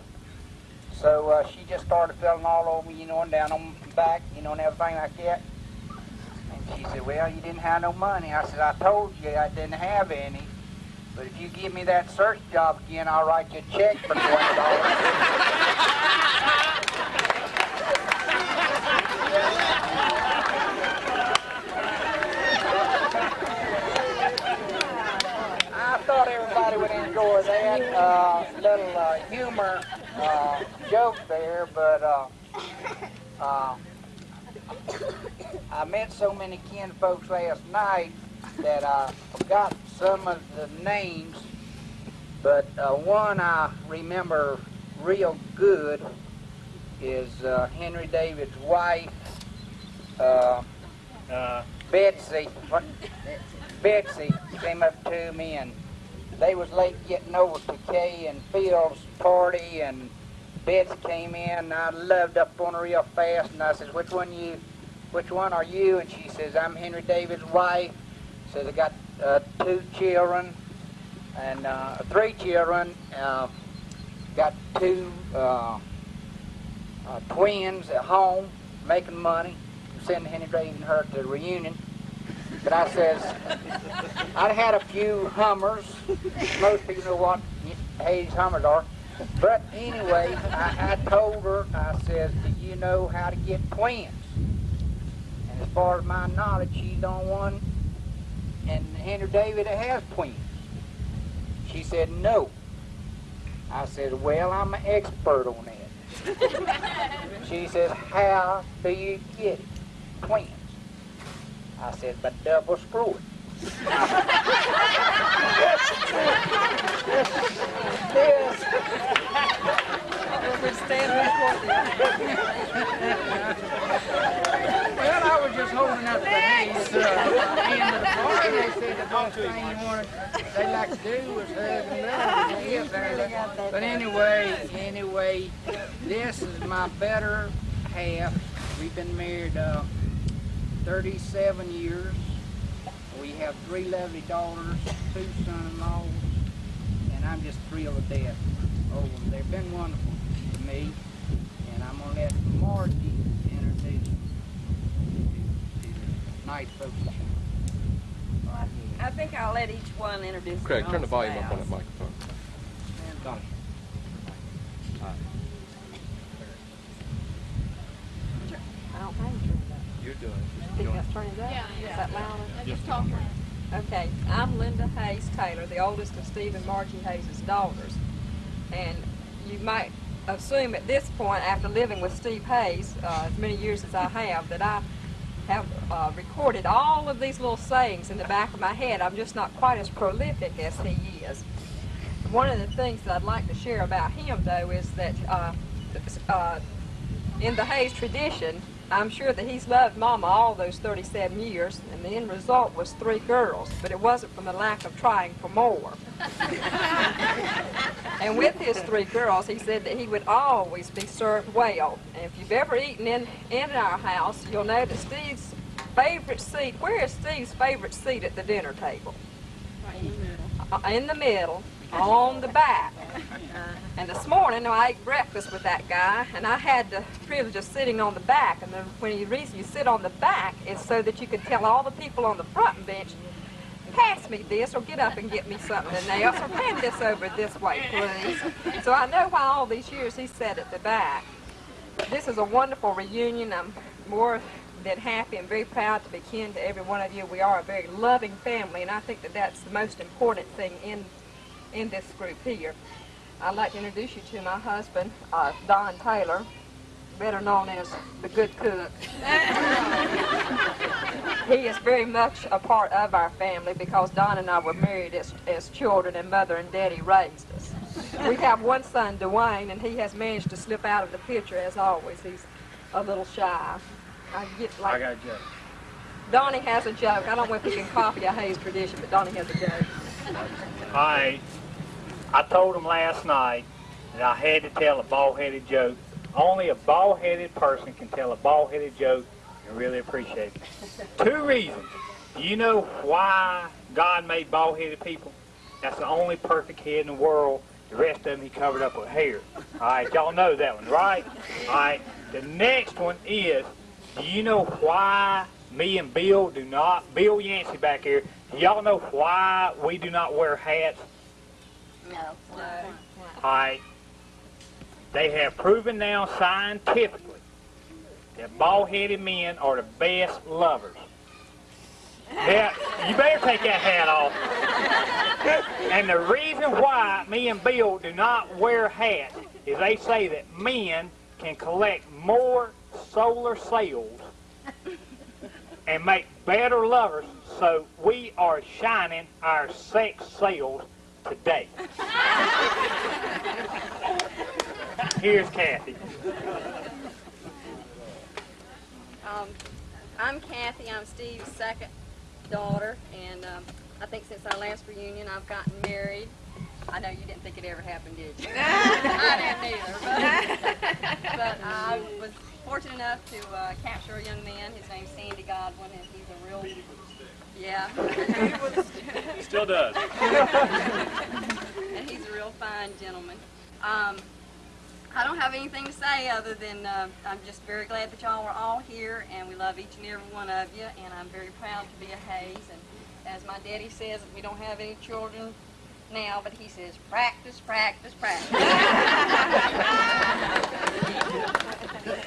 So she just started feeling all over, you know, and down on my back, you know, and everything like that. And she said, "Well, you didn't have no money." I said, "I told you I didn't have any. But if you give me that search job again, I'll write you a check for $20." I thought everybody would enjoy that little humor joke there, but I met so many kin folks last night that I forgot some of the names, but one I remember real good is Henry David's wife, Betsy. Betsy came up to me, and they was late getting over to Kay and Phil's party, and Betsy came in, and I loved up on her real fast, and I said, which one are you? And she says, "I'm Henry David's wife." Says, "I got 2 children, and 3 children, got 2 twins at home, making money, sending Henry David and her to the reunion." But I says, I'd had a few Hummers. Most people know what Hayes Hummers are. But anyway, I told her, I says, "Do you know how to get twins?" And as far as my knowledge, she's the only one in Henry David that has twins. She said, "No." I said, "Well, I'm an expert on that." She says, "How do you get twins?" I said, "By double screw it." Well, I was just holding up the Hayes end of the party. They said the best thing they like to do was hug and love. But anyway, this is my better half. We've been married 37 years. We have 3 lovely daughters, 2 son-in-laws, and I'm just thrilled to death over them. They've been wonderful to me, and I'm going to let Margie introduce you to the nice folks. I think I'll let each one introduce Craig, their turn the own volume up spouse. on that microphone. I don't think it's turned up. You're doing I think that's turned up. Yeah. Is that louder? Just talk loud. Okay, I'm Linda Hayes Taylor, the oldest of Steve and Margie Hayes' daughters. And you might assume at this point, after living with Steve Hayes as many years as I have, that I have recorded all of these little sayings in the back of my head. I'm just not quite as prolific as he is. One of the things that I'd like to share about him, though, is that in the Hayes tradition, I'm sure that he's loved Mama all those 37 years, and the end result was 3 girls, but it wasn't from the lack of trying for more. And with his 3 girls, he said that he would always be served well. And if you've ever eaten in our house, you'll know that Steve's favorite seat, where is Steve's favorite seat at the dinner table? In the middle, on the back. And this morning, I ate breakfast with that guy, and I had the privilege of sitting on the back. And the reason you sit on the back is so that you can tell all the people on the front bench, "Pass me this," or "Get up and get me something else," or "Hand this over this way, please." So I know why all these years he sat at the back. This is a wonderful reunion. I'm more than happy and very proud to be kin to every one of you. We are a very loving family, and I think that that's the most important thing in this group here. I'd like to introduce you to my husband, Don Taylor, better known as the Good Cook. He is very much a part of our family because Don and I were married as children, and Mother and Daddy raised us. We have one son, Dwayne, and he has managed to slip out of the picture as always. He's a little shy. I got a joke. Donnie has a joke. I don't know if he can copy a Hayes tradition, but Donnie has a joke. I told him last night that I had to tell a bald-headed joke. Only a bald-headed person can tell a bald-headed joke I really appreciate it. 2 reasons. Do you know why God made bald-headed people? That's the only perfect head in the world. The rest of them he covered up with hair. All right, y'all know that one, right? All right, the next one is, do you know why me and Bill Bill Yancey back here, do y'all know why we do not wear hats? No. All right, they have proven now scientifically that bald-headed men are the best lovers. Now, you better take that hat off. And the reason why me and Bill do not wear hats is they say that men can collect more solar cells and make better lovers, so we are shining our sex cells today. Here's Kathy. I'm Kathy. I'm Steve's second daughter, and I think since our last reunion I've gotten married. I know you didn't think it ever happened, did you? I didn't either. But I was fortunate enough to capture a young man. His name's Sandy Godwin, and he's a real... Yeah. Still does. And he's a real fine gentleman. I don't have anything to say other than I'm just very glad that y'all are all here, and we love each and every one of you, and I'm very proud to be a Hayes. And as my daddy says, we don't have any children now, but he says, practice, practice, practice.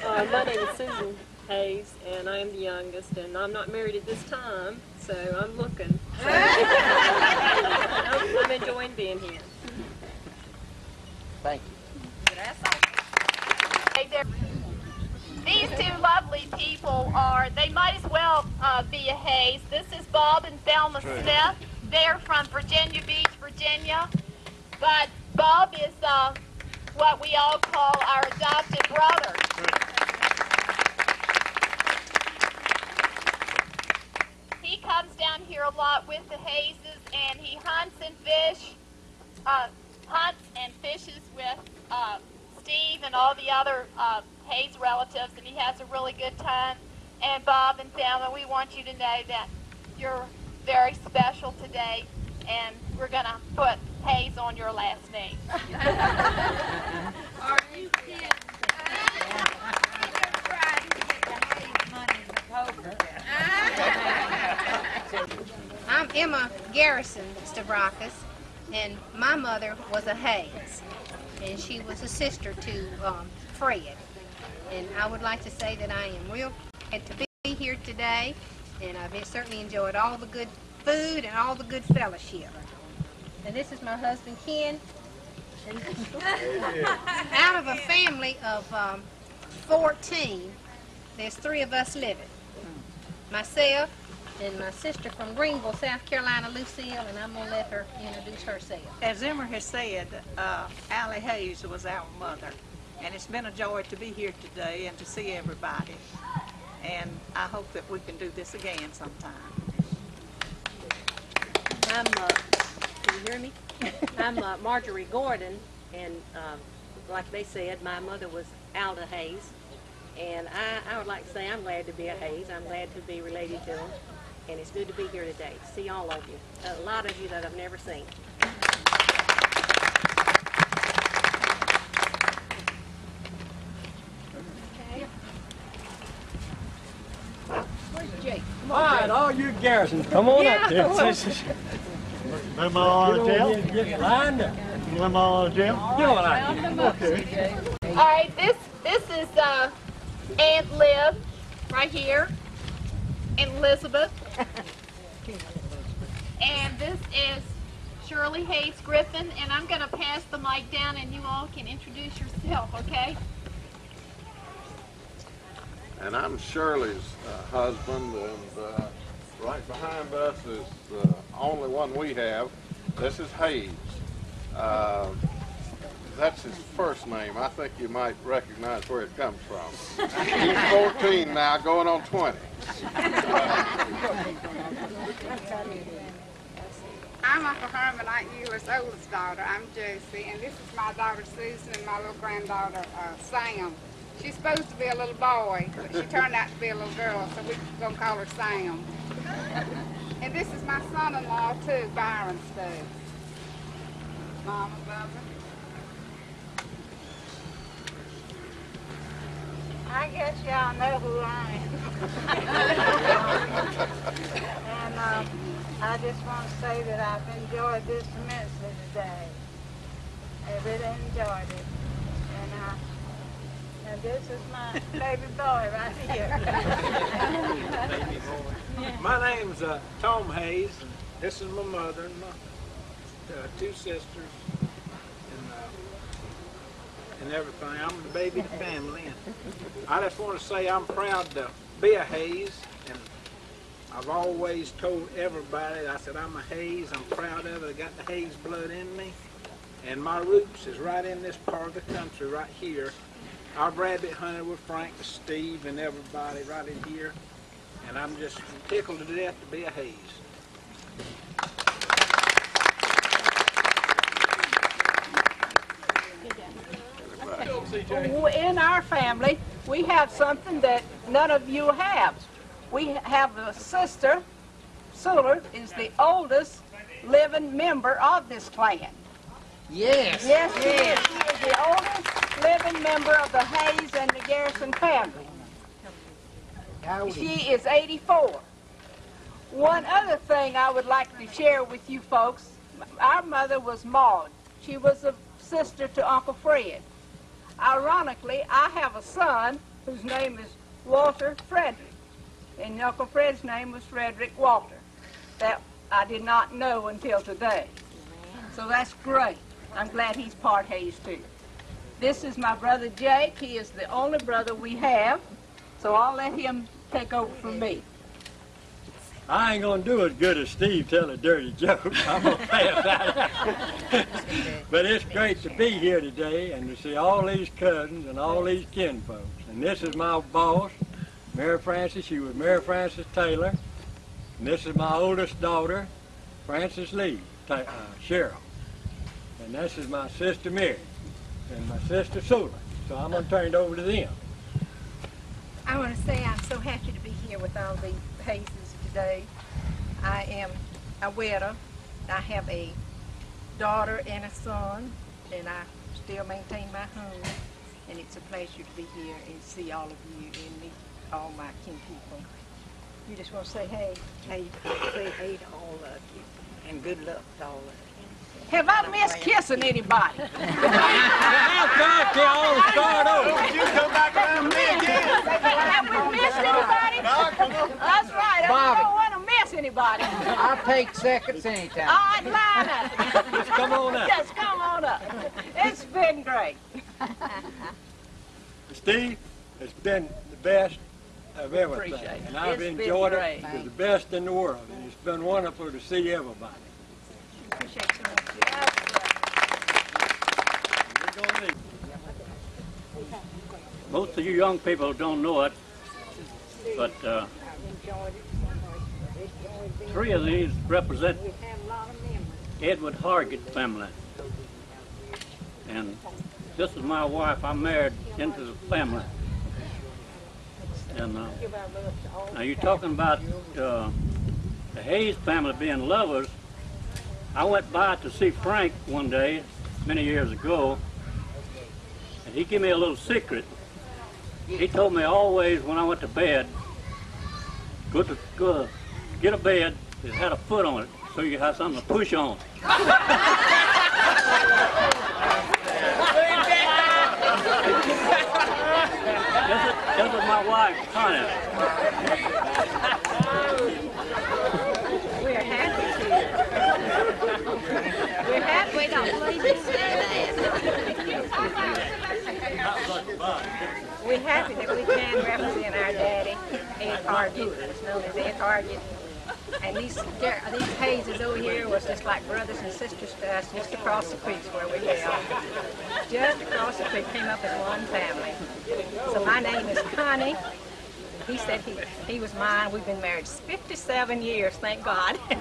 My name is Susan Hayes, and I am the youngest, and I'm not married at this time, so I'm looking. So I'm enjoying being here. Thank you. These 2 lovely people they might as well be a Hayes. This is Bob and Thelma Smith. They're from Virginia Beach, Virginia. But Bob is what we all call our adopted brother. He comes down here a lot with the Hayeses, and he hunts and fishes with Steve and all the other Hayes relatives, and he has a really good time. And Bob and Thelma, we want you to know that you're very special today, and we're going to put Hayes on your last name. Are you kidding? I'm Emma Garrison Stavrakis, and my mother was a Hayes, and she was a sister to Fred. And I would like to say that I am real glad to be here today, and I've certainly enjoyed all the good food and all the good fellowship. And this is my husband, Ken. And out of a family of 14, there's 3 of us living. Myself and my sister from Greenville, South Carolina, Lucille, and I'm going to let her introduce herself. As Emma has said, Allie Hayes was our mother, and it's been a joy to be here today and to see everybody. And I hope that we can do this again sometime. I'm, can you hear me? I'm Marjorie Gordon, and like they said, my mother was Alda Hayes. And I would like to say I'm glad to be a Hayes. I'm glad to be related to them. And it's good to be here today, to see all of you. A lot of you that I've never seen. Okay. Where's Jake? Come All right, all you Garrisons, come on up there. Let them all out of jail? Get lined up. Let them all out of jail? Get on out there. Okay. All right, this is Aunt Liv right here, and Elizabeth. And this is Shirley Hayes Griffin, and I'm going to pass the mic down, and you all can introduce yourself, okay? And I'm Shirley's husband, and right behind us is the only one we have. This is Hayes. That's his first name. I think you might recognize where it comes from. He's 14 now, going on 20. I'm Uncle Herman Knight Ewer's oldest daughter. I'm Josie, and this is my daughter Susan and my little granddaughter Sam. She's supposed to be a little boy, but she turned out to be a little girl, so we're going to call her Sam. And this is my son-in-law, too, Byron Stokes. Mama, Bubba. I guess y'all know who I am. And I just want to say that I've enjoyed this immensely today. I really enjoyed it. And this is my baby boy right here. My name's Tom Hayes, and this is my mother and my two sisters and everything. I'm the baby of the family, and I just want to say I'm proud to be a Hayes, and I've always told everybody, I said I'm a Hayes, I'm proud of it, I got the Hayes blood in me, and my roots is right in this part of the country right here. I've rabbit hunted with Frank and Steve and everybody right in here, and I'm just tickled to death to be a Hayes. In our family, we have something that none of you have. We have a sister. Sewler is the oldest living member of this clan. Yes. Yes, she is. She is the oldest living member of the Hayes and the Garrison family. She is 84. One other thing I would like to share with you folks, our mother was Maud. She was a sister to Uncle Fred. Ironically, I have a son whose name is Walter Frederick, and Uncle Fred's name was Frederick Walter. That I did not know until today. So that's great. I'm glad he's part Hayes too. This is my brother Jake. He is the only brother we have, so I'll let him take over from me. I ain't gonna do as good as Steve tell a dirty joke. I'm gonna pass that. But it's great to be here today and to see all these cousins and all these kinfolks. And this is my boss, Mary Frances. She was Mary Frances Taylor. And this is my oldest daughter, Frances Lee Cheryl. And this is my sister Mary and my sister Sula. So I'm gonna turn it over to them. I want to say I'm so happy to be here with all the Hayeses today. I am a widow. I have a daughter and a son, and I still maintain my home. And it's a pleasure to be here and see all of you and meet all my kin people. You just want to say hey. Hey, say hey to all of you. And good luck to all of you. Have I missed kissing anybody? I'll talk to you all to start over. You come back around me again. Have we missed anybody? No, come on. That's right. I don't want to miss anybody. I'll take seconds anytime. All right, line up. Just come on up. Just come on up. It's been great. Steve, it's been the best of everything. Appreciate it. And I've It's been enjoyed great. it. It's the best in the world. And it's been wonderful to see everybody. Appreciate you. Most of you young people don't know it, but three of these represent Edward Hargett family. And this is my wife. I married into the family. And now you're talking about the Hayes family being lovers. I went by to see Frank one day, many years ago, and he gave me a little secret. He told me always when I went to bed, go get a bed that had a foot on it so you have something to push on. This is my wife, Connie. We're happy to. We're happy. We don't believe you say that. We're happy that we can represent our daddy, Ed Hargett, who's known as Ed Hargett. And these Hayeses over here was just like brothers and sisters to us, just across the creek where we live. Just across the creek, came up as one family. So my name is Connie. He said he was mine. We've been married 57 years, thank God. We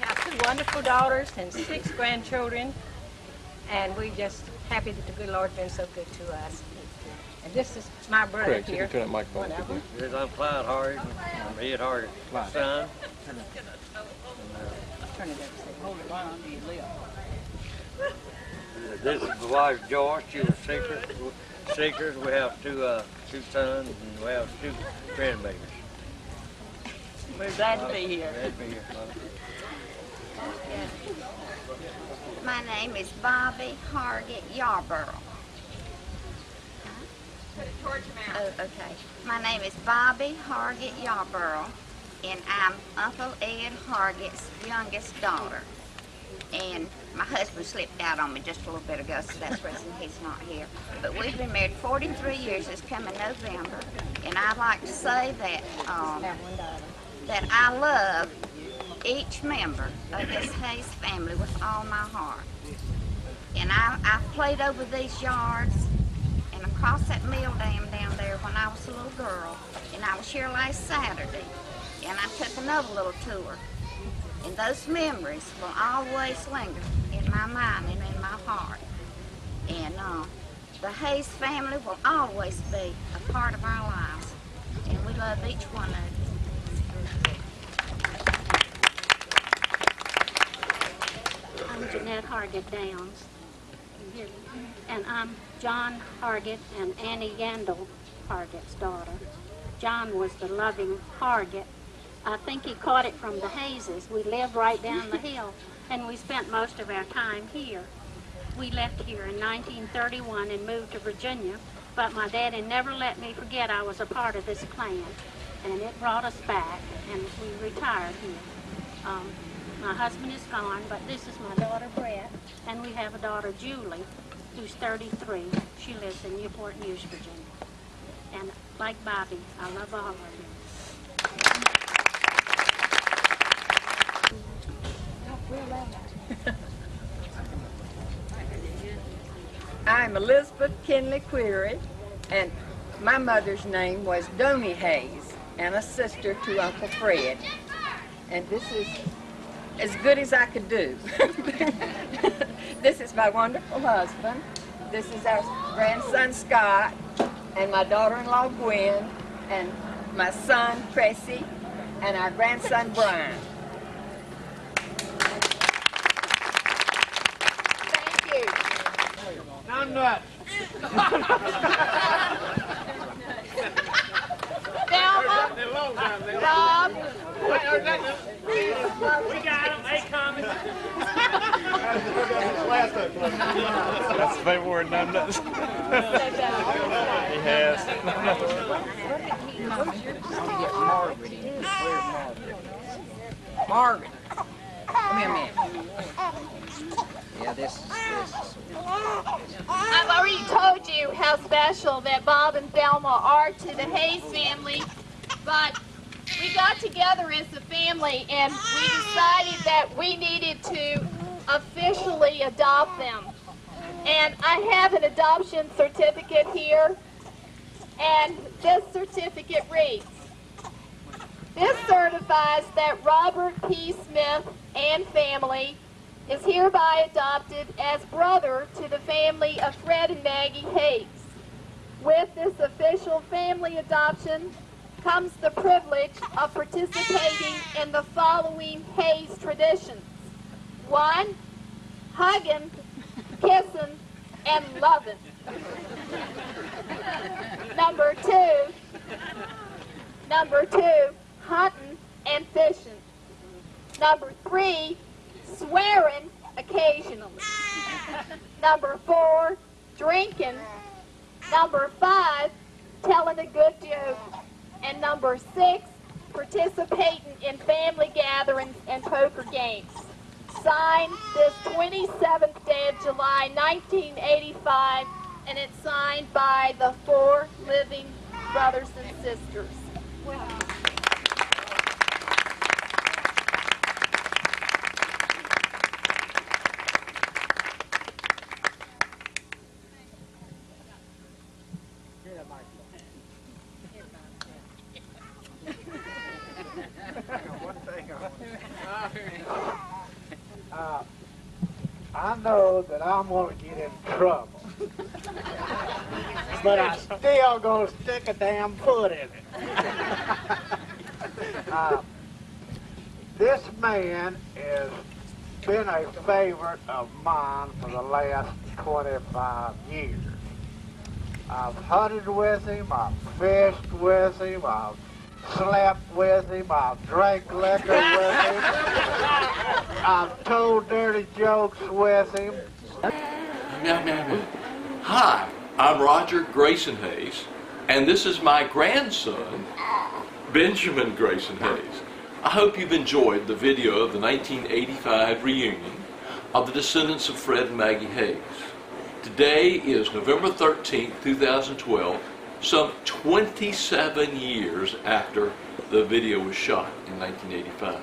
have two wonderful daughters and 6 grandchildren. And we just happy that the good Lord's been so good to us. And this is my brother Craig, here. you can turn that microphone One of them. Yes, I'm Clyde Hardy. I'm Ed Hardy's son. Turn it up. Hold it right under your lip. This is the wife Joyce. She was seekers. We have two sons and we have 2 grandbabies. We're glad to be here. Glad to be here. My name is Bobby Hargett Yarborough. Oh, okay. My name is Bobby Hargett Yarborough, and I'm Uncle Ed Hargett's youngest daughter. And my husband slipped out on me just a little bit ago, so that's the reason he's not here. But we've been married 43 years this coming November, and I'd like to say that that I love each member of this Hayes family with all my heart. And I played over these yards and across that mill dam down there when I was a little girl. And I was here last Saturday, and I took another little tour. And those memories will always linger in my mind and in my heart. And the Hayes family will always be a part of our lives. And we love each one of you. I'm Jeanette Hargett Downs, and I'm John Hargett and Annie Yandel Hargett's daughter. John was the loving Hargett. I think he caught it from the Hayeses. We lived right down the hill, and we spent most of our time here. We left here in 1931 and moved to Virginia, but my daddy never let me forget I was a part of this clan, and it brought us back, and we retired here. My husband is gone, but this is my daughter Brett, and we have a daughter Julie, who's 33. She lives in Newport News, Virginia. And like Bobby, I love all of you. I'm Elizabeth Kinley Query, and my mother's name was Donnie Hayes, and a sister to Uncle Fred. And this is as good as I could do. This is my wonderful husband. This is our grandson Scott, and my daughter-in-law Gwen, and my son Cressy, and our grandson Brian. Thank you. I'm nuts. Thelma, Rob, We got him. They coming. That's the favorite word, no nuts. He has. Margaret. Come here a minute. Yeah, this. I've already told you how special that Bob and Thelma are to the Hayes family, but we got together as a family and we decided that we needed to officially adopt them. And I have an adoption certificate here, and this certificate reads, "This certifies that Robert P. Smith and family is hereby adopted as brother to the family of Fred and Maggie Hayes. With this official family adoption comes the privilege of participating in the following Hayes traditions. 1, hugging, kissing, and loving. Number two, hunting and fishing. Number 3, swearing occasionally. Number 4, drinking. Number 5, telling a good joke. And number 6, participating in family gatherings and poker games. Signed this 27th day of July, 1985, and it's signed by the 4 living brothers and sisters. I know that I'm going to get in trouble. But I'm still going to stick a damn foot in it. This man has been a favorite of mine for the last 25 years. I've hunted with him, I've fished with him, I've slept with him, I've drank liquor with him, I've told dirty jokes with him. Now. Hi, I'm Roger Grayson Hayes, and this is my grandson, Benjamin Grayson Hayes. I hope you've enjoyed the video of the 1985 reunion of the descendants of Fred and Maggie Hayes. Today is November 13th, 2012, some 27 years after the video was shot in 1985.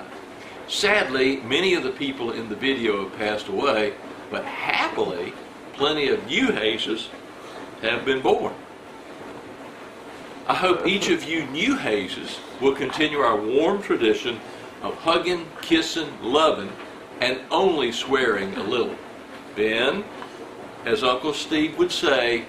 Sadly, many of the people in the video have passed away, but happily, plenty of new Hayeses have been born. I hope each of you new Hayeses will continue our warm tradition of hugging, kissing, loving, and only swearing a little. Ben, as Uncle Steve would say,